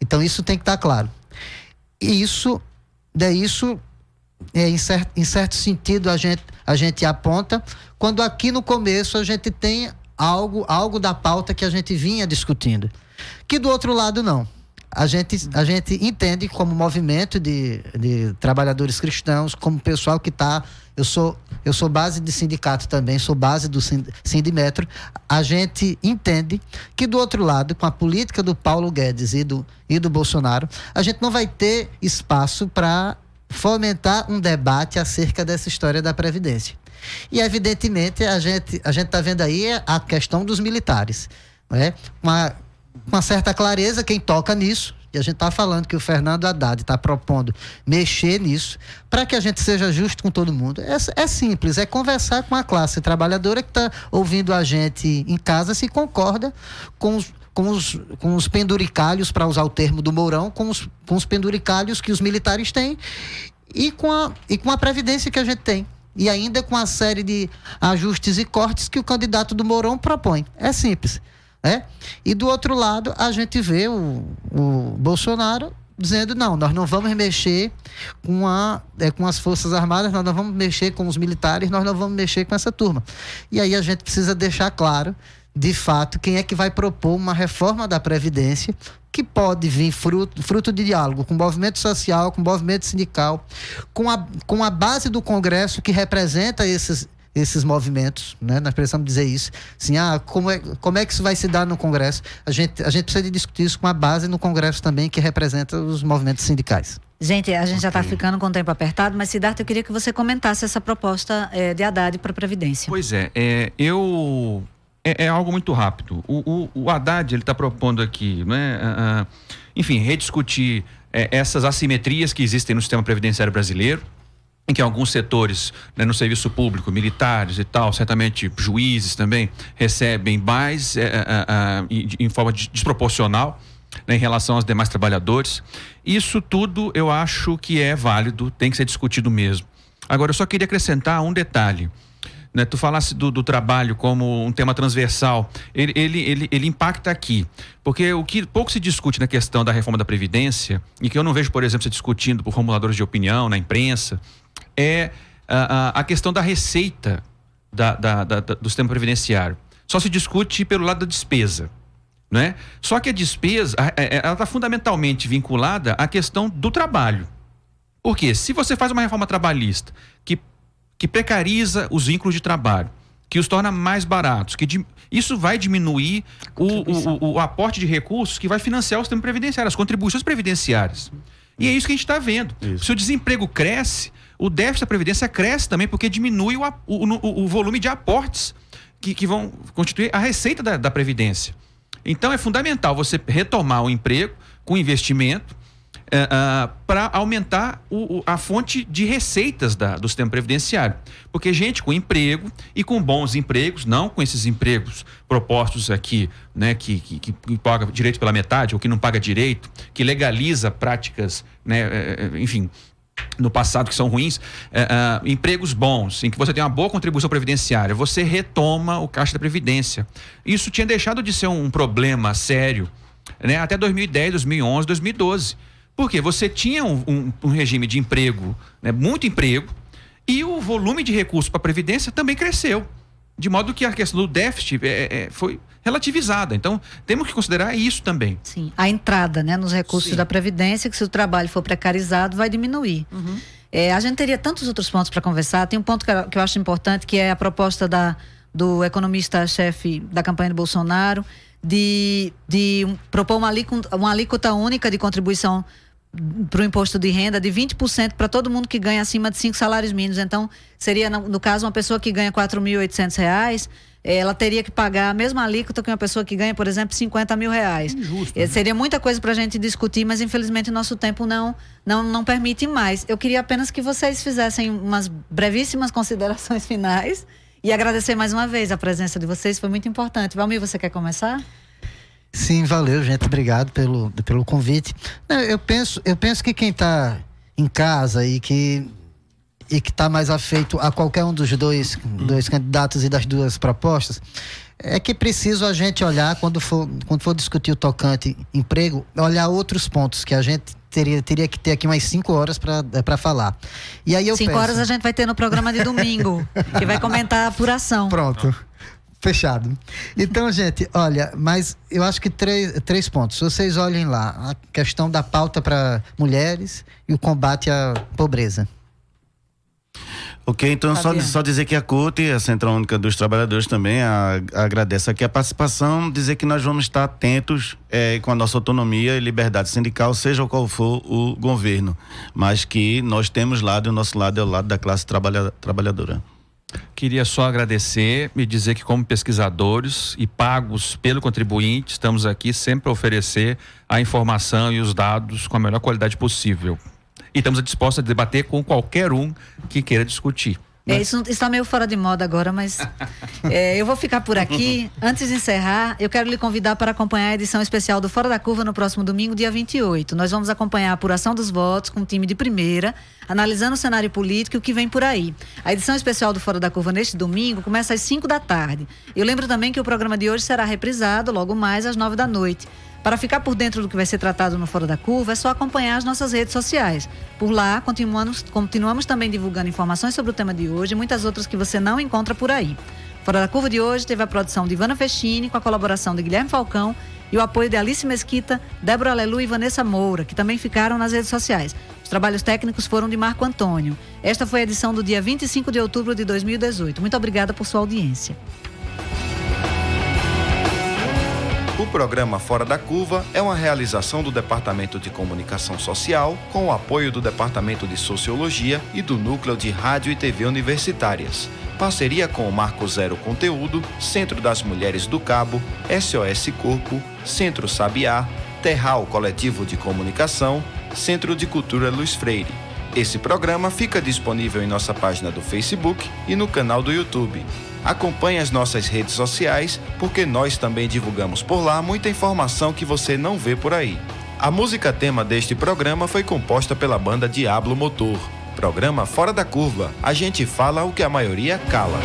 Então, isso tem que estar claro. E isso em certo sentido, a gente aponta, quando aqui no começo a gente tem algo da pauta que a gente vinha discutindo. Que do outro lado não. A gente entende como movimento de trabalhadores cristãos, como pessoal que está... Eu sou base de sindicato também, sou base do Sindimetro. A gente entende que do outro lado, com a política do Paulo Guedes e do Bolsonaro, a gente não vai ter espaço para fomentar um debate acerca dessa história da Previdência. E, evidentemente, a gente está vendo aí a questão dos militares, né? Uma certa clareza, quem toca nisso, e a gente está falando que o Fernando Haddad está propondo mexer nisso, para que a gente seja justo com todo mundo. É simples, é conversar com a classe trabalhadora que está ouvindo a gente em casa, se concorda com os penduricalhos, para usar o termo do Mourão, com os penduricalhos que os militares têm e com a Previdência que a gente tem. E ainda com a série de ajustes e cortes que o candidato do Mourão propõe. É simples. E do outro lado, a gente vê o Bolsonaro dizendo, não, nós não vamos mexer com as Forças Armadas, nós não vamos mexer com os militares, nós não vamos mexer com essa turma. E aí a gente precisa deixar claro, de fato, quem é que vai propor uma reforma da Previdência que pode vir fruto de diálogo com o movimento social, com o movimento sindical, com a base do Congresso que representa esses movimentos, né? Nós precisamos dizer isso. Assim, como é que isso vai se dar no Congresso? A gente precisa de discutir isso com a base no Congresso também, que representa os movimentos sindicais. Gente, a gente já está ficando com o tempo apertado, mas, Siddhartha, eu queria que você comentasse essa proposta de Haddad para a Previdência. Pois é, é algo muito rápido. O Haddad, ele está propondo aqui, né, enfim, rediscutir essas assimetrias que existem no sistema previdenciário brasileiro, em que alguns setores, né, no serviço público, militares e tal, certamente juízes também, recebem mais em forma desproporcional, né, em relação aos demais trabalhadores. Isso tudo eu acho que é válido, tem que ser discutido mesmo. Agora, eu só queria acrescentar um detalhe. Né, tu falasse do trabalho como um tema transversal, ele impacta aqui, porque o que pouco se discute na questão da reforma da Previdência, e que eu não vejo, por exemplo, se discutindo por formuladores de opinião na imprensa, é a questão da receita do sistema previdenciário. Só se discute pelo lado da despesa, né? Só que a despesa, ela está fundamentalmente vinculada à questão do trabalho. Por quê? Se você faz uma reforma trabalhista que precariza os vínculos de trabalho, que os torna mais baratos, isso vai diminuir o aporte de recursos que vai financiar o sistema previdenciário, as contribuições previdenciárias. E é isso que a gente está vendo. Isso. Se o desemprego cresce, o déficit da Previdência cresce também, porque diminui o volume de aportes que vão constituir a receita da Previdência. Então é fundamental você retomar o emprego com investimento para aumentar a fonte de receitas do sistema previdenciário. Porque gente com emprego e com bons empregos, não com esses empregos propostos aqui, né, que paga direito pela metade ou que não paga direito, que legaliza práticas, né, enfim, no passado que são ruins, empregos bons, em que você tem uma boa contribuição previdenciária, você retoma o Caixa da Previdência. Isso tinha deixado de ser um problema sério, né, até 2010, 2011, 2012. Porque você tinha um regime de emprego, né, muito emprego, e o volume de recursos para a Previdência também cresceu. De modo que a questão do déficit foi relativizada. Então, temos que considerar isso também. Sim, a entrada, né, nos recursos da Previdência, que se o trabalho for precarizado, vai diminuir. Uhum. A gente teria tantos outros pontos para conversar. Tem um ponto que eu acho importante, que é a proposta do economista-chefe da campanha do Bolsonaro, de propor uma alíquota única de contribuição para o imposto de renda de 20% para todo mundo que ganha acima de 5 salários mínimos. Então, seria, no caso, uma pessoa que ganha R$4.800, ela teria que pagar a mesma alíquota que uma pessoa que ganha, por exemplo, R$50 mil. Injusto, né? Seria muita coisa para a gente discutir, mas infelizmente o nosso tempo não permite mais. Eu queria apenas que vocês fizessem umas brevíssimas considerações finais e agradecer mais uma vez a presença de vocês, foi muito importante. Valmir, você quer começar? Sim, valeu, gente. Obrigado pelo convite. Eu penso que quem está em casa e que está mais afeito a qualquer um dos dois candidatos e das duas propostas, é que preciso a gente olhar, quando for discutir o tocante emprego, olhar outros pontos que a gente teria que ter aqui umas 5 horas para falar. E aí 5 horas a gente vai ter no programa de domingo, que vai comentar a apuração. Pronto. Fechado. Então, gente, olha, mas eu acho que três pontos. Se vocês olhem lá, a questão da pauta para mulheres e o combate à pobreza. Ok, então só dizer que a CUT, a Central Única dos Trabalhadores, também agradece aqui a participação, dizer que nós vamos estar atentos com a nossa autonomia e liberdade sindical, seja qual for o governo, mas que nós temos o nosso lado é o lado da classe trabalhadora. Queria só agradecer e dizer que, como pesquisadores e pagos pelo contribuinte, estamos aqui sempre para oferecer a informação e os dados com a melhor qualidade possível. E estamos dispostos a debater com qualquer um que queira discutir. Isso está meio fora de moda agora, mas eu vou ficar por aqui. Antes de encerrar, eu quero lhe convidar para acompanhar a edição especial do Fora da Curva no próximo domingo, dia 28. Nós vamos acompanhar a apuração dos votos com um time de primeira, analisando o cenário político e o que vem por aí. A edição especial do Fora da Curva neste domingo começa às 5 da tarde. Eu lembro também que o programa de hoje será reprisado logo mais às 9 da noite. Para ficar por dentro do que vai ser tratado no Fora da Curva, é só acompanhar as nossas redes sociais. Por lá, continuamos também divulgando informações sobre o tema de hoje e muitas outras que você não encontra por aí. Fora da Curva de hoje teve a produção de Ivana Festini, com a colaboração de Guilherme Falcão e o apoio de Alice Mesquita, Débora Alelu e Vanessa Moura, que também ficaram nas redes sociais. Os trabalhos técnicos foram de Marco Antônio. Esta foi a edição do dia 25 de outubro de 2018. Muito obrigada por sua audiência. O programa Fora da Curva é uma realização do Departamento de Comunicação Social, com o apoio do Departamento de Sociologia e do Núcleo de Rádio e TV Universitárias. Parceria com o Marco Zero Conteúdo, Centro das Mulheres do Cabo, SOS Corpo, Centro Sabiá, Terral Coletivo de Comunicação, Centro de Cultura Luiz Freire. Esse programa fica disponível em nossa página do Facebook e no canal do YouTube. Acompanhe as nossas redes sociais, porque nós também divulgamos por lá muita informação que você não vê por aí. A música tema deste programa foi composta pela banda Diablo Motor. Programa Fora da Curva. A gente fala o que a maioria cala.